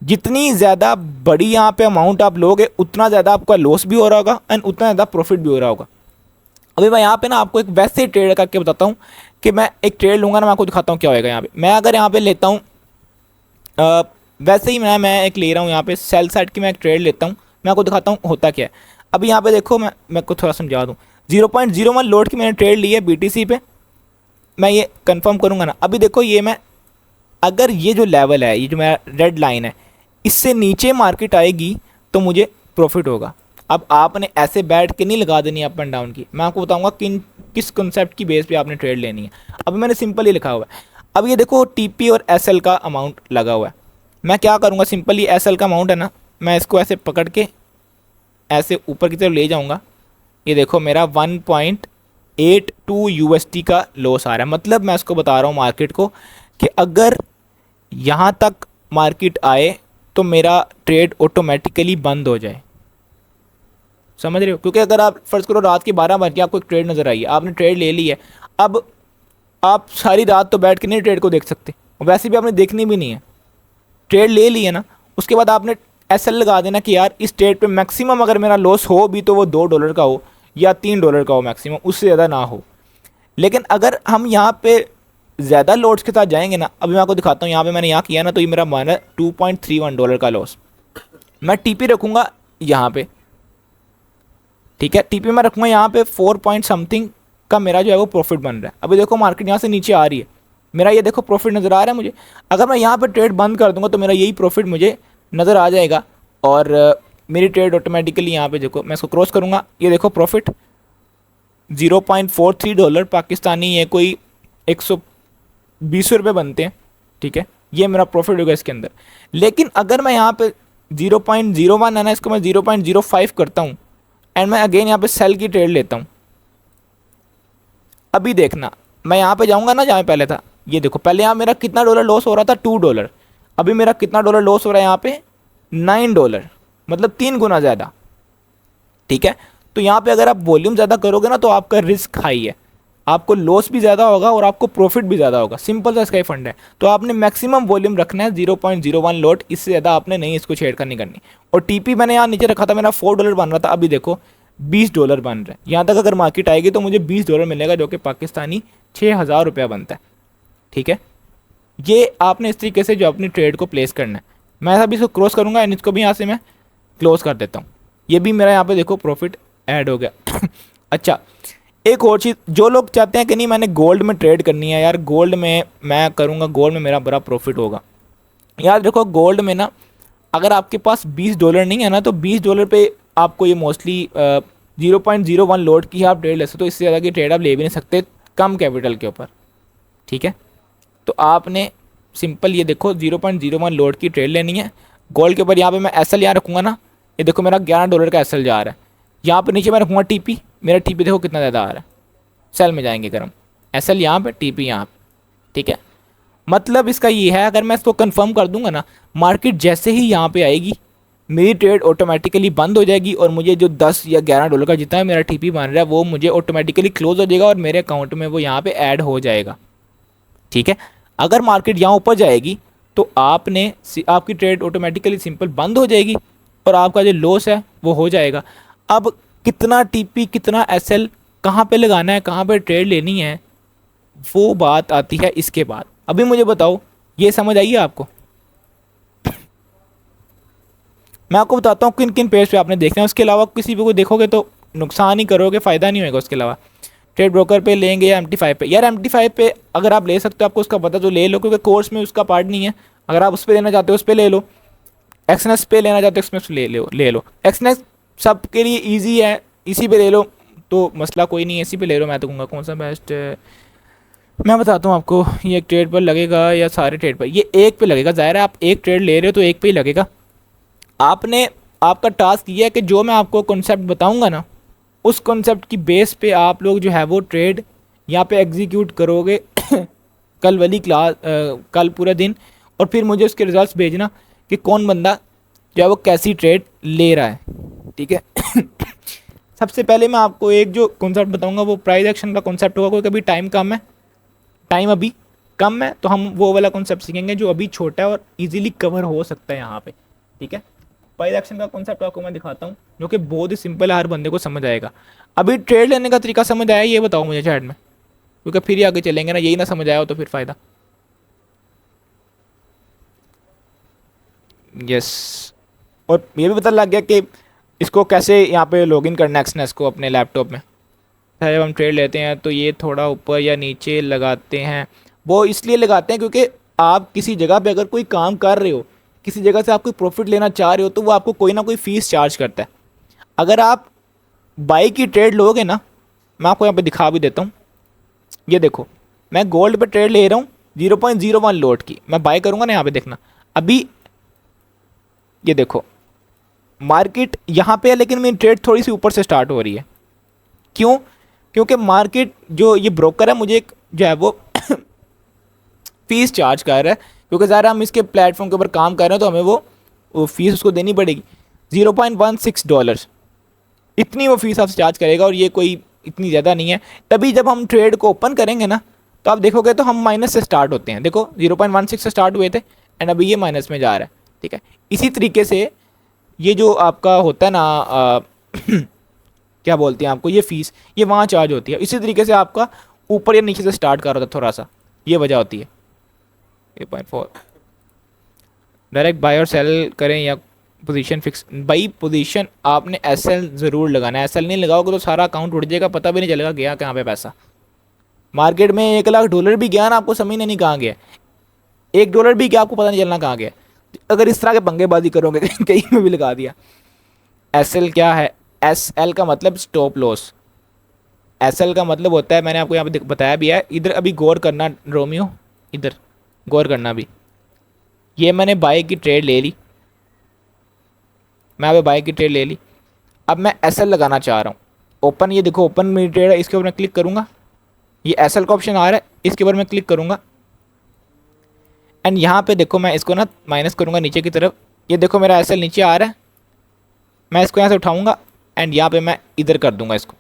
जितनी ज़्यादा बड़ी यहाँ पे अमाउंट आप लोगे उतना ज़्यादा आपका लॉस भी हो रहा होगा एंड उतना ज़्यादा प्रॉफिट भी हो रहा होगा। अभी मैं यहाँ पे ना आपको एक वैसे ट्रेड करके बताता हूँ कि मैं एक ट्रेड लूँगा ना, मैं आपको दिखाता हूँ क्या होएगा। यहाँ पे मैं अगर यहाँ पे लेता हूँ वैसे ही मैं एक ले रहा हूँ यहाँ पे सेल साइड की मैं एक ट्रेड लेता हूँ, मैं आपको दिखाता हूँ होता क्या है। अभी यहाँ पे देखो मैं को थोड़ा समझा दूँ। 0.01 लोड की मैंने ट्रेड ली है BTC पे, मैं ये कंफर्म करूँगा ना। अभी देखो ये मैं अगर ये जो लेवल है, ये जो मेरा रेड लाइन है, इससे नीचे मार्केट आएगी तो मुझे प्रॉफिट होगा। अब आपने ऐसे बैठ के नहीं लगा देनी अप एंड डाउन की, मैं आपको बताऊंगा किस कॉन्सेप्ट की बेस पे आपने ट्रेड लेनी है। अभी मैंने सिंपल ही लिखा हुआ है। अब ये देखो TP और SL का अमाउंट लगा हुआ है। मैं क्या करूँगा, सिंपल ये SL का अमाउंट है ना, मैं इसको ऐसे पकड़ के ऐसे ऊपर की तरफ ले जाऊँगा। ये देखो मेरा 1.82 USD का लॉस आ रहा है। मतलब मैं इसको बता रहा हूँ मार्केट को कि अगर यहाँ तक मार्केट आए तो मेरा ट्रेड ऑटोमेटिकली बंद हो जाए। समझ रहे हो? क्योंकि अगर आप फर्ज करो रात के 12 बजे आपको एक ट्रेड नज़र आई है, आपने ट्रेड ले ली है, अब आप सारी रात तो बैठ के नहीं ट्रेड को देख सकते, वैसे भी आपने देखनी भी नहीं है। ट्रेड ले ली है ना, उसके बाद आपने SL लगा देना कि यार इस ट्रेड पे मैक्सिमम अगर मेरा लॉस हो भी तो वो $2 का हो या $3 का हो मैक्सिमम, उससे ज़्यादा ना हो। लेकिन अगर हम यहाँ पे ज़्यादा लॉट्स के साथ जाएंगे ना, अभी मैं आपको दिखाता हूँ। यहाँ पे मैंने यहाँ किया ना, तो ये मेरा मान है $2.31 का लॉस। मैं TP रखूँगा यहाँ पे, ठीक है, TP में रखूँगा यहाँ पे 4 पॉइंट समथिंग का मेरा जो है वो प्रॉफिट बन रहा है। अभी देखो मार्केट यहाँ से नीचे आ रही है, मेरा ये देखो प्रॉफिट नज़र आ रहा है मुझे। अगर मैं यहाँ पे ट्रेड बंद कर दूँगा तो मेरा यही प्रॉफिट मुझे नज़र आ जाएगा और मेरी ट्रेड ऑटोमेटिकली यहाँ पे देखो, मैं इसको क्रॉस करूँगा, ये देखो प्रॉफिट $0.43 पाकिस्तानी, ये कोई 120 रुपये बनते हैं, ठीक है, ये मेरा प्रॉफिट होगा इसके अंदर। लेकिन अगर मैं यहाँ पे 0.01 है ना, इसको मैं 0.05 करता हूँ एंड मैं अगेन यहाँ पे सेल की ट्रेड लेता हूँ। अभी देखना, मैं यहाँ पे जाऊँगा ना जहाँ पहले था, ये देखो पहले यहाँ मेरा कितना डॉलर लॉस हो रहा था, $2। अभी मेरा कितना डॉलर लॉस हो रहा है यहाँ पे, $9, मतलब 3 गुना ज़्यादा, ठीक है। तो यहाँ पे अगर आप वॉल्यूम ज़्यादा करोगे ना तो आपका रिस्क हाई है, आपको लॉस भी ज़्यादा होगा और आपको प्रॉफिट भी ज़्यादा होगा। सिंपल सा इसका ही फंड है। तो आपने मैक्सिमम वॉल्यूम रखना है 0.01 लॉट, इससे ज़्यादा आपने नहीं इसको छेड़खानी नहीं करनी। और TP मैंने यहाँ नीचे रखा था, मेरा $4 बन रहा था, अभी देखो $20 बन रहा है। यहाँ तक अगर मार्केट आएगी तो मुझे $20 मिलेगा, जो कि पाकिस्तानी 6,000 रुपया बनता है, ठीक है। ये आपने इस तरीके से जो अपनी ट्रेड को प्लेस करना है। मैं अभी इसको क्रॉस करूँगा एंड इसको भी यहाँ से मैं क्लोज कर देता हूँ। ये भी मेरा यहाँ पे देखो प्रॉफिट ऐड हो गया। अच्छा, एक और चीज़, जो लोग चाहते हैं कि नहीं मैंने गोल्ड में ट्रेड करनी है यार, गोल्ड में मैं करूँगा, गोल्ड में मेरा बड़ा प्रॉफिट होगा। यार देखो गोल्ड में ना, अगर आपके पास $20 नहीं है ना, तो $20 पे आपको ये मोस्टली 0.01 लोड की आप ट्रेड ले सकते हो। इससे ज़्यादा की ट्रेड आप ले भी नहीं सकते कम कैपिटल के ऊपर, ठीक है। तो आपने सिंपल ये देखो 0.01 लोड की ट्रेड लेनी है गोल्ड के ऊपर। यहाँ पे मैं SL यहाँ रखूँगा ना, ये देखो मेरा $11 का SL जा रहा है। यहाँ पे नीचे मैं रखूँगा TP, मेरा TP देखो कितना ज़्यादा आ रहा है। सेल में जाएंगे अगर हम, SL यहाँ पे, TP यहाँ पे, ठीक है। मतलब इसका ये है, अगर मैं इसको कंफर्म कर दूंगा ना, मार्केट जैसे ही यहाँ पे आएगी मेरी ट्रेड ऑटोमेटिकली बंद हो जाएगी और मुझे जो 10 या $11 का जितना मेरा TP बन रहा है वो मुझे ऑटोमेटिकली क्लोज हो जाएगा और मेरे अकाउंट में वो यहाँ पे ऐड हो जाएगा, ठीक है। अगर मार्केट यहाँ ऊपर जाएगी तो आपकी ट्रेड ऑटोमेटिकली सिंपल बंद हो जाएगी और आपका जो लॉस है वो हो जाएगा। अब कितना टीपी कितना एसएल कहाँ पे लगाना है, कहाँ पे ट्रेड लेनी है, वो बात आती है इसके बाद। अभी मुझे बताओ, ये समझ आई है आपको? मैं आपको बताता हूँ किन किन पेज पे आपने देखना है, उसके अलावा किसी पे को देखोगे तो नुकसान ही करोगे, फ़ायदा नहीं होगा उसके अलावा। ट्रेड ब्रोकर पे लेंगे या MT5 पे? यार MT5 पे अगर आप ले सकते हो, आपको उसका पता तो ले लो, क्योंकि कोर्स में उसका पार्ट नहीं है। अगर आप उस पर लेना चाहते हो उस पर ले लो, एक्सनेस पे लेना चाहते हो एक्सनेस ले लो। एक्सनेस सबके लिए ईजी है, इसी पे ले लो, तो मसला कोई नहीं है, इसी पे ले लो। मैं तो कहूँगा कौन सा बेस्ट है, मैं बताता हूँ आपको। ये एक ट्रेड पर लगेगा या सारे ट्रेड पर? ये एक पे लगेगा। ज़ाहिर है आप एक ट्रेड ले रहे हो तो एक पे ही लगेगा। आपने आपका टास्क ये है कि जो मैं आपको कॉन्सेप्ट बताऊंगा ना, उस कॉन्सेप्ट की बेस पे आप लोग जो है वो ट्रेड यहाँ पे एग्जीक्यूट करोगे कल वाली क्लास, कल पूरा दिन, और फिर मुझे उसके रिजल्ट्स भेजना कि कौन बंदा जो है वो कैसी ट्रेड ले रहा है, ठीक है। सबसे पहले मैं आपको एक जो कॉन्सेप्ट बताऊंगा वो प्राइस एक्शन का कॉन्सेप्ट होगा, क्योंकि अभी टाइम कम है, टाइम अभी कम है, तो हम वो वाला कॉन्सेप्ट सीखेंगे जो अभी छोटा है और इजीली कवर हो सकता है यहाँ पे, ठीक है। प्राइस एक्शन का कॉन्सेप्ट आपको मैं दिखाता हूँ, जो कि बहुत ही सिंपल है, हर बंदे को समझ आएगा। अभी ट्रेड लेने का तरीका समझ आया, ये बताओ मुझे चैट में, क्योंकि फिर ही आगे चलेंगे ना, यही ना समझ आया हो तो फिर फ़ायदा। यस, और ये भी पता लग गया कि इसको कैसे यहाँ पे लॉगिन करना है एक्सनेस को अपने लैपटॉप में। जब हम ट्रेड लेते हैं तो ये थोड़ा ऊपर या नीचे लगाते हैं, वो इसलिए लगाते हैं क्योंकि आप किसी जगह पे अगर कोई काम कर रहे हो, किसी जगह से आप कोई प्रॉफिट लेना चाह रहे हो, तो वो आपको कोई ना कोई फ़ीस चार्ज करता है। अगर आप बाई की ट्रेड लोगे ना, मैं आपको यहाँ पे दिखा भी देता हूँ, ये देखो मैं गोल्ड पे ट्रेड ले रहा हूँ 0.01 लोट की, मैं बाय करूँगा ना, यहाँ पे देखना अभी ये देखो मार्केट यहाँ पे है, लेकिन मेरी ट्रेड थोड़ी सी ऊपर से स्टार्ट हो रही है। क्यों? क्योंकि मार्केट जो ये ब्रोकर है मुझे एक जो है वो फीस चार्ज कर रहा है, क्योंकि ज़रा हम इसके प्लेटफॉर्म के ऊपर काम कर रहे हैं, तो हमें वो फीस उसको देनी पड़ेगी। $0.16 इतनी वो फीस आपसे चार्ज करेगा, और ये कोई इतनी ज़्यादा नहीं है। तभी जब हम ट्रेड को ओपन करेंगे ना, तो आप देखोगे तो हम माइनस से स्टार्ट होते हैं। देखो 0.16 से स्टार्ट हुए थे एंड अभी ये माइनस में जा रहा है, ठीक है। इसी तरीके से ये जो आपका होता है ना क्या बोलते हैं आपको, ये फ़ीस ये वहाँ चार्ज होती है। इसी तरीके से आपका ऊपर या नीचे से स्टार्ट कर रहा था थोड़ा सा, ये वजह होती है। 8.4 डायरेक्ट बाय और सेल करें या पोजीशन फिक्स? भाई पोजीशन आपने एसएल ज़रूर लगाना है, एसएल नहीं लगाओगे तो सारा अकाउंट उड़ जाएगा, पता भी नहीं चलेगा गया कहाँ पे पैसा। मार्केट में $1 लाख भी गया ना, आपको समझ नहीं कहाँ गया, $1 भी गया आपको पता नहीं चलना कहाँ गया। अगर इस तरह के पंगेबाजी करोगे कहीं में भी लगा दिया। एसएल क्या है? एसएल का मतलब स्टॉप लॉस। एसएल का मतलब होता है, मैंने आपको यहाँ पे बताया भी है, इधर अभी गौर करना रोमियो, इधर गौर करना भी। ये मैंने बाय की ट्रेड ले ली, मैं अभी बाय की ट्रेड ले ली, अब मैं एसएल लगाना चाह रहा हूँ। ओपन, ये देखो ओपन मेरी ट्रेड है, इसके ऊपर मैं क्लिक करूँगा, ये एसएल का ऑप्शन आ रहा है, इसके ऊपर मैं क्लिक करूँगा एंड यहाँ पे देखो मैं इसको ना माइनस करूँगा नीचे की तरफ, ये देखो मेरा एसएल नीचे आ रहा है, मैं इसको यहाँ से उठाऊँगा एंड यहाँ पे मैं इधर कर दूँगा इसको।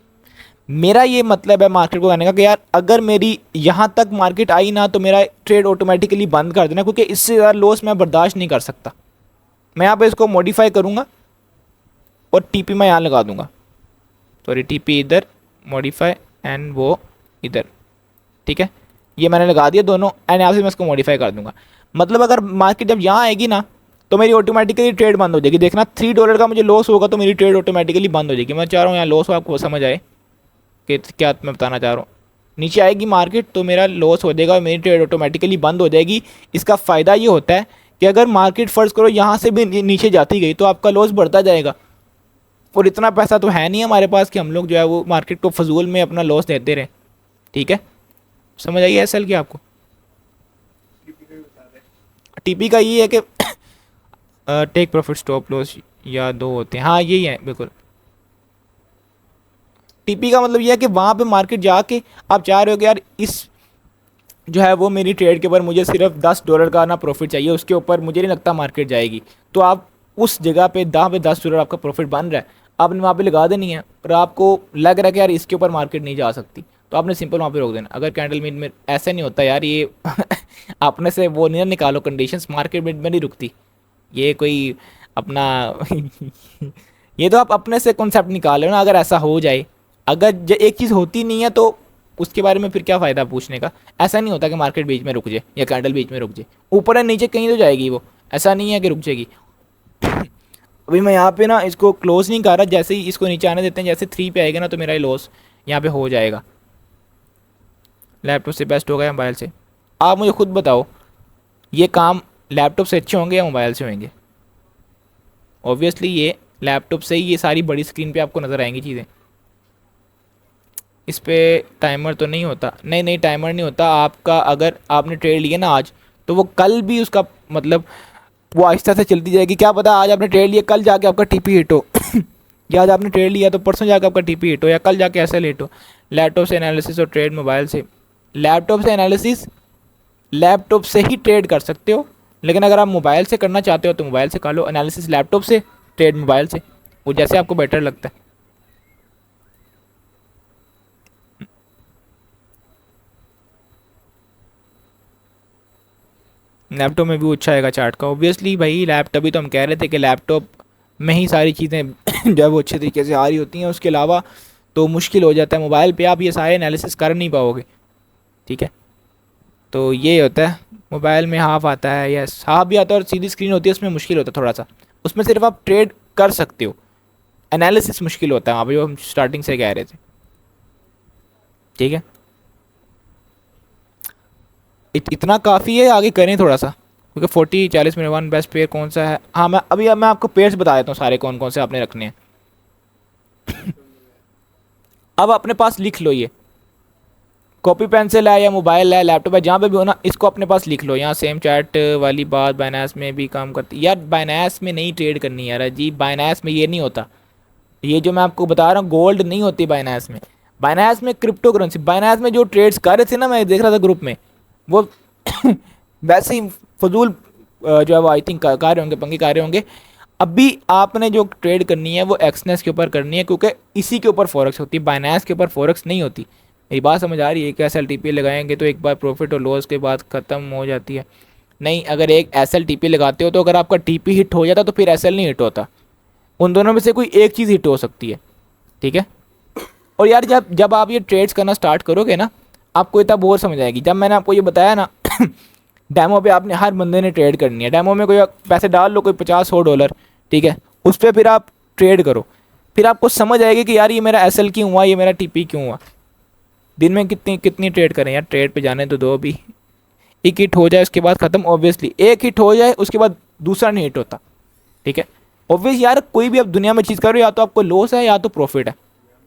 मेरा ये मतलब है मार्केट को कहने का कि यार अगर मेरी यहाँ तक मार्केट आई ना, तो मेरा ट्रेड ऑटोमेटिकली बंद कर देना, क्योंकि इससे ज़्यादा लॉस मैं बर्दाश्त नहीं कर सकता। मैं यहाँ पे इसको मॉडिफाई करूँगा और टीपी मैं यहाँ लगा दूँगा, सॉरी टीपी इधर, मॉडिफाई एंड वो इधर, ठीक है। ये मैंने लगा दिया दोनों एंड यहाँ से मैं इसको मॉडिफाई कर दूँगा। मतलब अगर मार्केट जब यहाँ आएगी ना, तो मेरी ऑटोमेटिकली ट्रेड बंद हो जाएगी। देखना $3 का मुझे लॉस होगा तो मेरी ट्रेड ऑटोमेटिकली बंद हो जाएगी। मैं चाह रहा हूँ यहाँ लॉस हो, आपको समझ आए कि क्या मैं बताना चाह रहा हूँ। नीचे आएगी मार्केट तो मेरा लॉस हो जाएगा और मेरी ट्रेड ऑटोमेटिकली बंद हो जाएगी। इसका फ़ायदा ये होता है कि अगर मार्केट फ़र्ज़ करो यहाँ से भी नीचे जाती गई तो आपका लॉस बढ़ता जाएगा, और इतना पैसा तो है नहीं हमारे पास कि हम लोग जो है वो मार्केट को फजूल में अपना लॉस देते रहें, ठीक है। समझ आइए असल क्या आपको? टीपी का ये है कि टेक प्रॉफिट स्टॉप लॉस या दो होते हैं, हाँ यही है बिल्कुल। टीपी का मतलब ये है कि वहाँ पे मार्केट जाके आप चाह रहे हो कि यार इस जो है वो मेरी ट्रेड के ऊपर मुझे सिर्फ $10 का ना प्रॉफिट चाहिए, उसके ऊपर मुझे नहीं लगता मार्केट जाएगी, तो आप उस जगह पे $10 आपका प्रॉफिट बन रहा है, आपने वहाँ पे लगा देनी है। और आपको लग रहा है कि यार इसके ऊपर मार्केट नहीं जा सकती, तो आपने सिंपल वहाँ पे रोक देना। अगर कैंडल मीट में ऐसा नहीं होता यार, ये अपने से वो नहीं निकालो कंडीशंस, मार्केट में नहीं रुकती, ये कोई अपना ये तो आप अपने से कॉन्सेप्ट निकालो ना, अगर ऐसा हो जाए। अगर एक चीज़ होती नहीं है तो उसके बारे में फिर क्या फ़ायदा पूछने का। ऐसा नहीं होता कि मार्केट बीच में रुक जाए या कैंडल बीच में रुक जाए, ऊपर या नीचे कहीं तो जाएगी वो, ऐसा नहीं है कि रुक जाएगी। अभी मैं यहाँ पे ना इसको क्लोज नहीं कर रहा, जैसे ही इसको नीचे आने देते हैं, जैसे 3 पे आएगा ना तो मेरा लॉस यहाँ पे हो जाएगा। लैपटॉप से बेस्ट होगा या मोबाइल से? आप मुझे खुद बताओ, ये काम लैपटॉप से अच्छे होंगे या मोबाइल से होंगे? ऑब्वियसली ये लैपटॉप से ही ये सारी बड़ी स्क्रीन पे आपको नज़र आएंगी चीज़ें। इस पर टाइमर तो नहीं होता? नहीं नहीं, टाइमर नहीं होता आपका। अगर आपने ट्रेड लिया ना आज, तो वो कल भी उसका मतलब वो आहिस्ता से चलती जाएगी। क्या पता आज आपने ट्रेड लिया, कल जाके आपका टीपी हिट हो या आज आपने ट्रेड लिया तो परसों जाके आपका टीपी हिट हो, या कल जाके ऐसा लेट हो। लैपटॉप से एनालिसिस और ट्रेड मोबाइल से? लैपटॉप से एनालिसिस लैपटॉप से ही ट्रेड कर सकते हो, लेकिन अगर आप मोबाइल से करना चाहते हो तो मोबाइल से कर लो। एनालिसिस लैपटॉप से, ट्रेड मोबाइल से, वो जैसे आपको बेटर लगता है। लैपटॉप में भी अच्छा आएगा चार्ट का ऑब्वियसली भाई। लैपटॉप भी तो हम कह रहे थे कि लैपटॉप में ही सारी चीज़ें जो है वो अच्छे तरीके से आ रही होती हैं, उसके अलावा तो मुश्किल हो जाता है। मोबाइल पे आप ये सारे एनालिसिस कर नहीं पाओगे, ठीक है। तो ये होता है, मोबाइल में हाफ आता है, यस हाफ भी आता है, और सीधी स्क्रीन होती है उसमें मुश्किल होता है थोड़ा सा। उसमें सिर्फ आप ट्रेड कर सकते हो, एनालिसिस मुश्किल होता है वहाँ पे, जो हम स्टार्टिंग से कह रहे थे, ठीक है। इतना काफ़ी है, आगे करें थोड़ा सा, क्योंकि 40-40 मिनट। वन बेस्ट पेयर कौन सा है? हाँ मैं अभी, अब मैं आपको पेयर्स बता देता हूँ सारे कौन कौन से आपने रखने हैं। अब अपने पास लिख लो, ये कॉपी पेंसिल है या मोबाइल है, लैपटॉप है, जहाँ पे भी हो ना, इसको अपने पास लिख लो। यहाँ सेम चैट वाली बात बाइनेंस में भी काम करती यार। बाइनेंस में नहीं ट्रेड करनी यार जी, बाइनेंस में ये नहीं होता। ये जो मैं आपको बता रहा हूँ, गोल्ड नहीं होती बाइनेंस में। बाइनेंस में क्रिप्टो करेंसी। बाइनेंस में जो ट्रेड्स कर रहे थे ना, मैं देख रहा था ग्रुप में, वो वैसे ही फजूल जो है वो आई थिंक कर रहे होंगे, पंगे कर रहे होंगे। अभी आपने जो ट्रेड करनी है वो एक्सनेस के ऊपर करनी है, क्योंकि इसी के ऊपर फॉरेक्स होती है, बाइनेंस के ऊपर फॉरेक्स नहीं होती। मेरी बात समझ आ रही है कि SLTP लगाएंगे तो एक बार प्रॉफिट और लॉस के बाद ख़त्म हो जाती है? नहीं, अगर एक SLTP लगाते हो तो अगर आपका TP हिट हो जाता तो फिर SL नहीं हिट होता। उन दोनों में से कोई एक चीज़ हिट हो सकती है, ठीक है। और यार जब जब आप ये ट्रेड्स करना स्टार्ट करोगे ना, आपको इतना बोर समझ आएगी। जब मैंने आपको ये बताया ना डेमो पे आपने हर बंदे ने ट्रेड करनी है। डेमो में कोई पैसे डाल लो, कोई 50-100 डॉलर, ठीक है, उस पर फिर आप ट्रेड करो, फिर आपको समझ आएगी कि यार ये मेरा SL क्यों हुआ, ये मेरा TP क्यों हुआ। दिन में कितनी कितनी ट्रेड करें यार, ट्रेड पे जाने तो दो अभी। एक हिट हो जाए उसके बाद ख़त्म, ऑब्वियसली एक हिट हो जाए उसके बाद दूसरा नहीं हिट होता, ठीक है। ऑब्वियस यार, कोई भी आप दुनिया में चीज़ करो, या तो आपको लॉस है या तो प्रॉफिट है,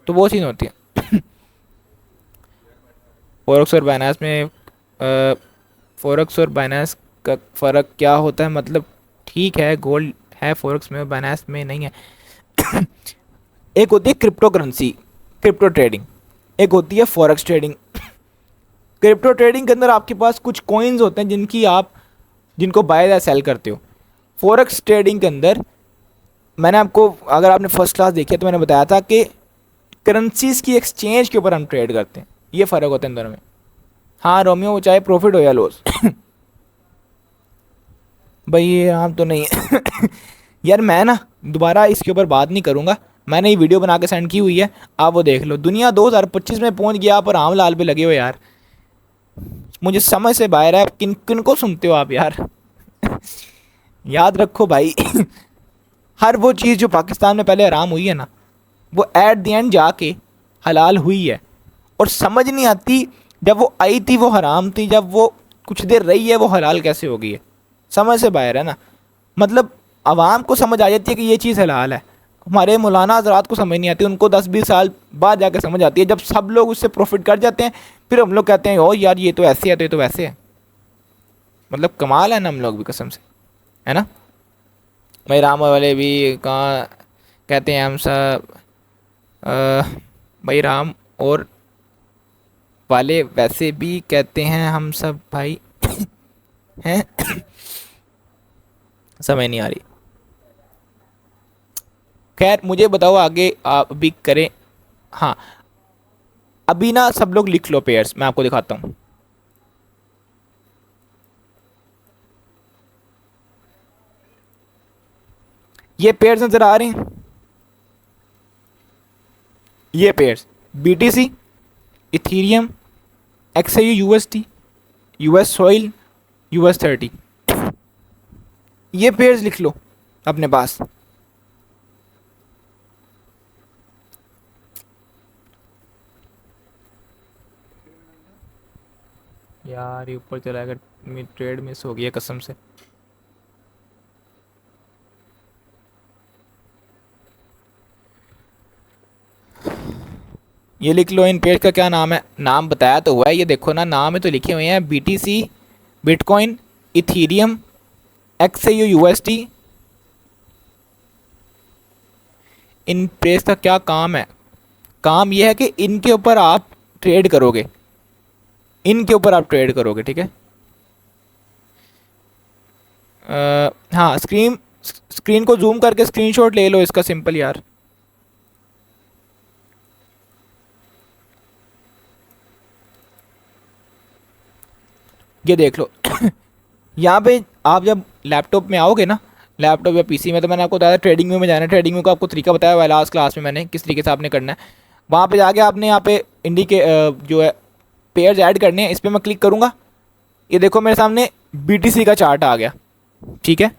तो वो चीज़ होती है। फॉरेक्स और बाइनेंस में फॉरेक्स और बाइनेंस का फ़र्क क्या होता है? मतलब ठीक है, गोल्ड है फॉरेक्स में, बाइनेंस में नहीं है। एक होती है क्रिप्टो करेंसी, क्रिप्टो ट्रेडिंग, एक होती है फॉरेक्स ट्रेडिंग। क्रिप्टो ट्रेडिंग के अंदर आपके पास कुछ कॉइन्स होते हैं जिनको बाय या सेल करते हो। फॉरेक्स ट्रेडिंग के अंदर मैंने आपको, अगर आपने फर्स्ट क्लास देखी है तो मैंने बताया था कि करेंसीज की एक्सचेंज के ऊपर हम ट्रेड करते हैं, ये फ़र्क होता है इन दोनों में। हाँ रोमियो, वो चाहे प्रॉफिट हो या लॉस। भाई ये आम तो नहीं है। यार मैं ना दोबारा इसके ऊपर बात नहीं करूँगा, मैंने ये वीडियो बना के सेंड की हुई है, आप वो देख लो। दुनिया 2025 में पहुँच गया, आप राम लाल पे लगे हो यार। मुझे समझ से बाहर है, किन किन को सुनते हो आप यार। याद रखो भाई, हर वो चीज़ जो पाकिस्तान में पहले हराम हुई है ना, वो एट द एंड जाके हलाल हुई है। और समझ नहीं आती, जब वो आई थी वो हराम थी, जब वो कुछ देर रही है वो हलाल कैसे हो गई है। समझ से बाहर है ना। मतलब आवाम को समझ आ जाती है कि ये चीज़ हलाल है, हमारे मौलाना हजरात को समझ नहीं आती, उनको 10-20 साल बाद जाके समझ आती है, जब सब लोग उससे प्रॉफिट कर जाते हैं। फिर हम लोग कहते हैं ओ यार ये तो ऐसे है, तो ये तो वैसे है। मतलब कमाल है ना हम लोग भी, कसम से, है ना। भाई राम वाले भी कहाँ कहते हैं हम सब, भाई राम और वाले वैसे भी कहते हैं हम सब भाई। हैं। समझ नहीं आ रही। खैर मुझे बताओ आगे आप भी करें। हाँ अभी ना सब लोग लिख लो पेयर्स, मैं आपको दिखाता हूँ। ये पेयर्स नज़र आ रहे हैं, ये pairs BTC, Ethereum, XAU USD, US soil, US 30, ये पेयर्स लिख लो अपने पास। यार ये ऊपर चला गया, ट्रेड मिस हो गया कसम से। ये लिख लो, इन पेज का क्या नाम है, नाम बताया तो हुआ है, ये देखो ना नाम है तो लिखे हुए हैं, BTC, bitcoin, Ethereum, XAU USD। इन पेज का क्या काम है, काम ये है कि इनके ऊपर आप ट्रेड करोगे, इनके ऊपर आप ट्रेड करोगे, ठीक है। हाँ, स्क्रीन को जूम करके स्क्रीनशॉट ले लो इसका सिंपल यार। ये देख लो यहाँ पे आप जब लैपटॉप में आओगे ना, लैपटॉप या पीसी में, तो मैंने आपको बताया था ट्रेडिंग व्यू में जाना है। ट्रेडिंग व्यू का आपको तरीका बताया हुआ है लास्ट क्लास में मैंने, किस तरीके से आपने करना है। वहाँ पे जाके आपने यहाँ पे जो है पेयर्स ऐड करने हैं, इस पर मैं क्लिक करूँगा। ये देखो मेरे सामने BTC का चार्ट आ गया, ठीक है।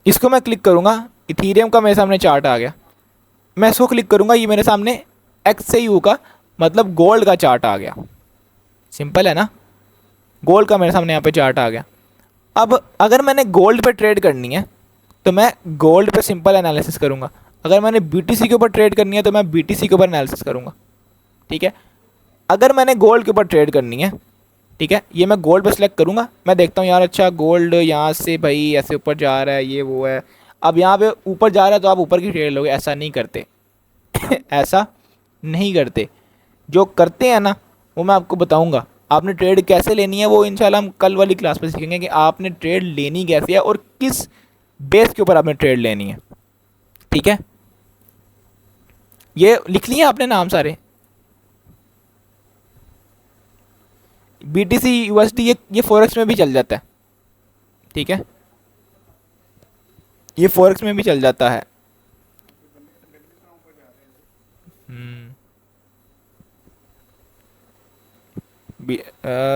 इसको मैं क्लिक करूँगा, इथीरियम का मेरे सामने चार्ट आ गया। मैं इसको क्लिक करूँगा, ये मेरे सामने XAU का मतलब गोल्ड का चार्ट आ गया। सिंपल है ना, गोल्ड का मेरे सामने यहाँ पे चार्ट आ गया। अब अगर मैंने गोल्ड पे ट्रेड करनी है तो मैं गोल्ड पे सिंपल एनालिसिस करूँगा, अगर मैंने BTC के ऊपर ट्रेड करनी है तो मैं BTC के ऊपर एनालिसिस करूँगा, ठीक है। अगर मैंने गोल्ड के ऊपर ट्रेड करनी है, ठीक है, ये मैं गोल्ड पे सिलेक्ट करूँगा। मैं देखता हूँ यार, अच्छा गोल्ड यहाँ से भाई ऐसे ऊपर जा रहा है, ये वो है। अब यहाँ पे ऊपर जा रहा है तो आप ऊपर की ट्रेड लोगे, ऐसा नहीं करते ऐसा नहीं करते। जो करते हैं ना वो मैं आपको बताऊँगा, आपने ट्रेड कैसे लेनी है वो इंशाल्लाह हम कल वाली क्लास में सीखेंगे कि आपने ट्रेड लेनी कैसे है और किस बेस के ऊपर आपने ट्रेड लेनी है, ठीक है। ये लिख लिए आपने नाम सारे, BTC USD, ये फॉरेक्स में भी चल जाता है, ठीक है, ये फॉरेक्स में भी चल जाता है।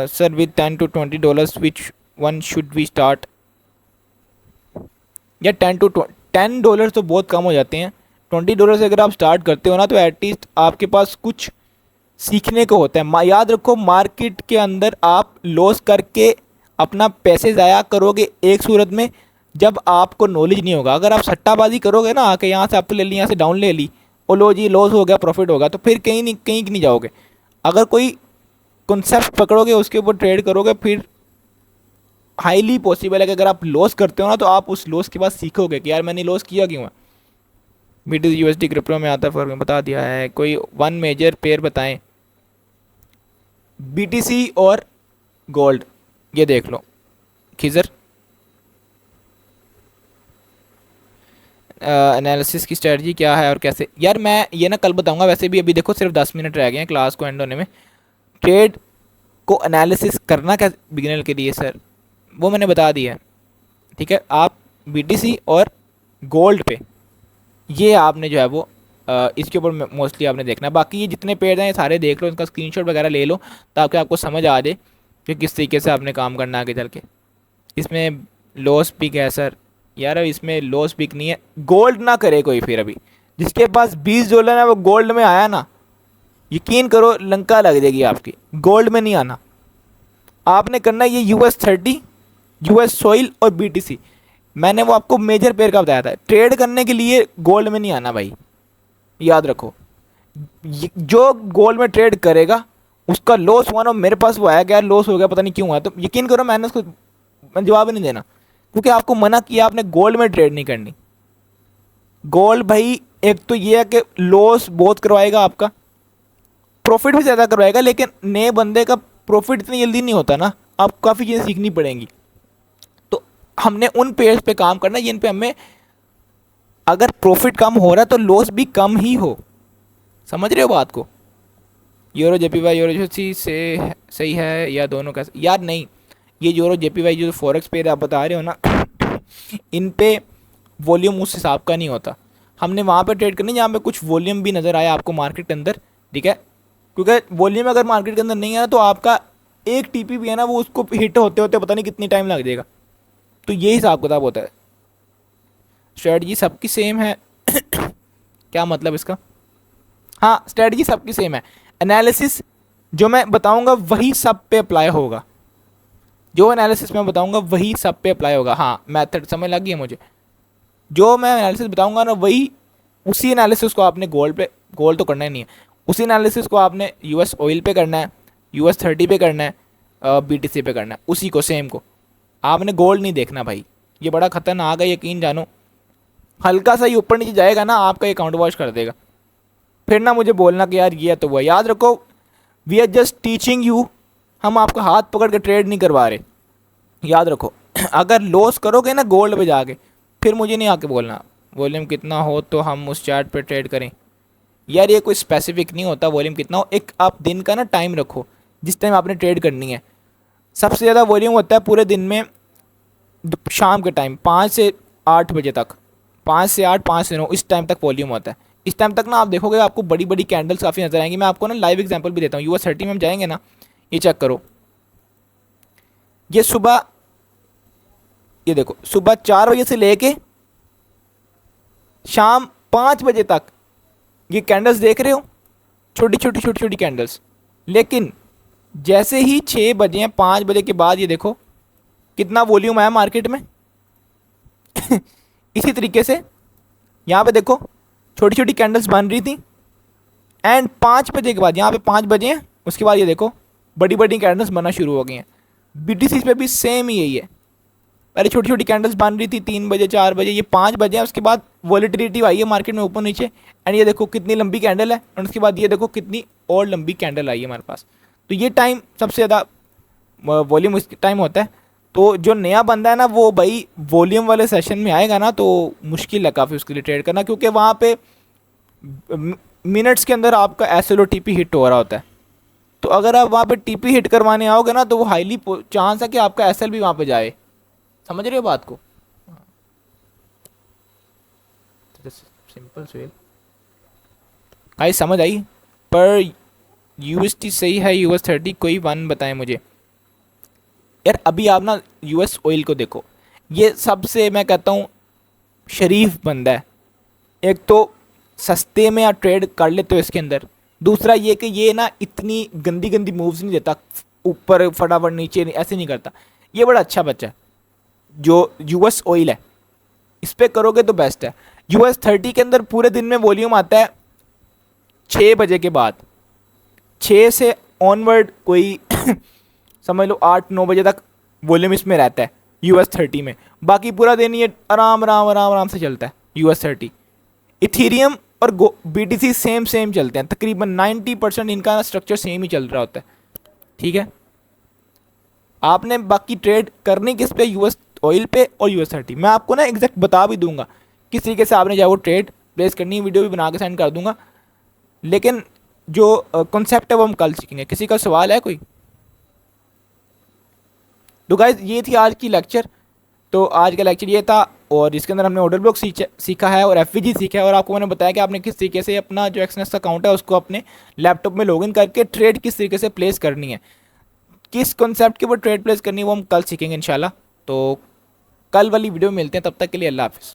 Sir with $10 to $20 which one should we start. या $10 तो बहुत कम हो जाते हैं। $20 से अगर आप स्टार्ट करते हो ना तो एटलीस्ट आपके पास कुछ सीखने को होता है। याद रखो, मार्केट के अंदर आप लॉस करके अपना पैसे ज़ाया करोगे एक सूरत में, जब आपको नॉलेज नहीं होगा। अगर आप सट्टाबाजी करोगे ना, आके यहाँ से अप ले ली, यहाँ से डाउन ले ली, और लो जी लॉस हो गया, प्रॉफिट होगा, तो फिर कहीं नहीं जाओगे। अगर कोई कॉन्सेप्ट पकड़ोगे, उसके ऊपर ट्रेड करोगे, फिर हाईली पॉसिबल है कि अगर आप लॉस करते हो ना तो आप उस लॉस के बाद सीखोगे कि यार मैंने लॉस किया क्यों है। BTC USD क्रिप्टो में आता है, फर्क बता दिया है। कोई वन मेजर पेयर बताएं, BTC और गोल्ड। ये देख लो खिजर, एनालिसिस की स्ट्रेटजी क्या है और कैसे। यार मैं ये ना कल बताऊंगा, वैसे भी अभी देखो सिर्फ 10 मिनट रह गए हैं क्लास को एंड होने में। ट्रेड को एनालिसिस करना क्या बिगिनर के लिए सर, वो मैंने बता दिया है, ठीक है। आप BTC और गोल्ड पे ये आपने जो है वो इसके ऊपर मोस्टली आपने देखना है। बाकी ये जितने पेड़ हैं ये सारे देख लो, इनका स्क्रीनशॉट वगैरह ले लो ताकि आपको समझ आ जाए कि किस तरीके से आपने काम करना आगे चल के। इसमें लॉस पिक है सर, यार इसमें लॉस पिक नहीं है। गोल्ड ना करे कोई फिर, अभी जिसके पास $20 है वो गोल्ड में आया ना, यकीन करो लंका लग जाएगी आपकी। गोल्ड में नहीं आना, आपने करना ये US 30, US सॉइल और BTC। मैंने वो आपको मेजर पेयर का बताया था। ट्रेड करने के लिए गोल्ड में नहीं आना भाई, याद रखो। जो गोल्ड में ट्रेड करेगा उसका लॉस हुआ ना, मेरे पास वो आया कि यार लॉस हो गया, पता नहीं क्यों हुआ, तो यकीन करो मैंने उसको जवाब ही नहीं देना, क्योंकि आपको मना किया आपने गोल्ड में ट्रेड नहीं करनी। गोल्ड भाई एक तो ये है कि लॉस बहुत करवाएगा आपका, प्रॉफिट भी ज़्यादा करवाएगा, लेकिन नए बंदे का प्रॉफिट इतनी जल्दी नहीं होता ना, आपको काफ़ी चीज़ें सीखनी पड़ेंगी। तो हमने उन पेयर्स पे काम करना जिन पे हमें अगर प्रॉफिट कम हो रहा है तो लॉस भी कम ही हो। समझ रहे हो बात को। यूरो JPY यूरो से सही है या दोनों का? यार नहीं, ये यूरो JPY जो फॉरेक्स पेयर आप बता रहे हो ना इन पे वॉल्यूम उस हिसाब का नहीं होता। हमने वहाँ पे ट्रेड करनी जहाँ पे कुछ वॉल्यूम भी नज़र आया आपको मार्केट के अंदर, ठीक है, क्योंकि वॉल्यूम अगर मार्केट के अंदर नहीं है ना तो आपका एक टीपी भी है ना वो उसको हिट होते होते पता नहीं कितनी टाइम लग जाएगा। तो ये हिसाब किताब होता है। स्ट्रेटजी सबकी सेम है क्या मतलब इसका? हाँ, स्ट्रेटजी सबकी सेम है, एनालिसिस जो मैं बताऊंगा वही सब पे अप्लाई होगा, जो एनालिसिस मैं बताऊंगा वही सब पे अप्लाई होगा। हाँ, मेथड समझ लग गई है मुझे। जो मैं एनालिसिस बताऊंगा ना वही, उसी एनालिसिस को आपने गोल्ड पे, गोल्ड तो करना ही नहीं है, उसी एनालिसिस को आपने यूएस ऑयल पे करना है, US30 पे करना है, BTC पे करना है, उसी को सेम को। आपने गोल्ड नहीं देखना भाई, ये बड़ा खतरनाक है, यकीन जानो। हल्का सा ही ऊपर नीचे जाएगा ना आपका अकाउंट वॉश कर देगा। फिर ना मुझे बोलना कि यार ये तो वो, याद रखो we are just teaching you, हम आपका हाथ पकड़ के ट्रेड नहीं करवा रहे, याद रखो। अगर लॉस करोगे ना गोल्ड पे जाके, फिर मुझे नहीं आके बोलना वॉल्यूम कितना हो तो हम उस चार्ट पे ट्रेड करें। यार ये कोई स्पेसिफिक नहीं होता वॉल्यूम कितना हो, एक आप दिन का ना टाइम रखो जिस टाइम आपने ट्रेड करनी है। सबसे ज़्यादा वॉल्यूम होता है पूरे दिन में शाम के टाइम 5 से 8 बजे तक, 5 से 8, 5 से 9, इस टाइम तक वॉल्यूम होता है। इस टाइम तक ना आप देखोगे आपको बड़ी बड़ी कैंडल्स काफ़ी नजर आएंगी। मैं आपको ना लाइव एग्जांपल भी देता हूँ। US30 में हम जाएंगे ना, ये चेक करो, ये सुबह, ये देखो सुबह 4 बजे से लेके शाम 5 बजे तक ये कैंडल्स देख रहे हो, छोटी छोटी छोटी छोटी कैंडल्स। लेकिन जैसे ही 6 बजे, 5 बजे के बाद ये देखो कितना वॉल्यूम आया मार्केट में। इसी तरीके से यहाँ पे देखो छोटी छोटी कैंडल्स बन रही थी, एंड 5 बजे के बाद, यहाँ पे 5 बजे हैं, उसके बाद ये देखो बड़ी बड़ी कैंडल्स बनना शुरू हो गई हैं। BTC पे भी सेम ही यही है, पहले छोटी छोटी कैंडल्स बन रही थी 3 बजे, 4 बजे, ये 5 बजे हैं, उसके बाद वॉलेटिलिटी आई है मार्केट में ऊपर नीचे, एंड ये देखो कितनी लंबी कैंडल है, और उसके बाद ये देखो कितनी और लंबी कैंडल आई है हमारे पास। तो ये टाइम सबसे ज़्यादा वॉल्यूम इस टाइम होता है। तो जो नया बंदा है ना वो भाई वॉल्यूम वाले सेशन में आएगा ना तो मुश्किल है काफ़ी उसके लिए ट्रेड करना, क्योंकि वहाँ पे मिनट्स के अंदर आपका SL और TP हिट हो रहा होता है। तो अगर आप वहाँ पे TP हिट करवाने आओगे ना तो वो हाईली चांस है कि आपका SL भी वहाँ पे जाए। समझ रहे हो बात को? सिंपल सेल भाई, समझ आई। पर UST सही है, US30 कोई वन बताए मुझे। यार अभी आप ना US ऑयल को देखो, ये सबसे मैं कहता हूँ शरीफ बंदा है। एक तो सस्ते में आप ट्रेड कर लेते हो इसके अंदर, दूसरा ये कि ये ना इतनी गंदी गंदी मूव्स नहीं देता, ऊपर फटाफट नीचे ऐसे नहीं करता। ये बड़ा अच्छा बच्चा है। जो US ऑयल है इस पर करोगे तो बेस्ट है। US30 के अंदर पूरे दिन में वॉल्यूम आता है 6 बजे के बाद, 6 से ऑनवर्ड कोई समझ लो 8-9 बजे तक वॉल्यूम इसमें रहता है US30 में। बाकी पूरा दिन ये आराम आराम आराम आराम से चलता है US30। इथीरियम और BTC सेम सेम चलते हैं, तकरीबन 90% इनका स्ट्रक्चर सेम ही चल रहा होता है, ठीक है। आपने बाकी ट्रेड करनी किस पे, US ऑयल पे और US30। मैं आपको ना एग्जैक्ट बता भी दूंगा किस तरीके से आपने चाहे वो ट्रेड प्लेस करनी है, वीडियो भी बना के सेंड कर दूंगा। लेकिन जो कॉन्सेप्ट है वो हम कल सीखेंगे। किसी का सवाल है कोई? तो गाइज ये थी आज की लेक्चर। तो आज का लेक्चर ये था, और इसके अंदर हमने ऑर्डर ब्लॉक सीखा है और FVG सीखा है, और आपको मैंने बताया कि आपने किस तरीके से अपना जो एक्सनेस अकाउंट है उसको अपने लैपटॉप में लॉगिन करके ट्रेड किस तरीके से प्लेस करनी है, किस कॉन्सेप्ट के ऊपर ट्रेड प्लेस करनी है, वो हम कल सीखेंगे इंशाल्लाह। तो कल वाली वीडियो में मिलते हैं, तब तक के लिए अल्लाह हाफिज़।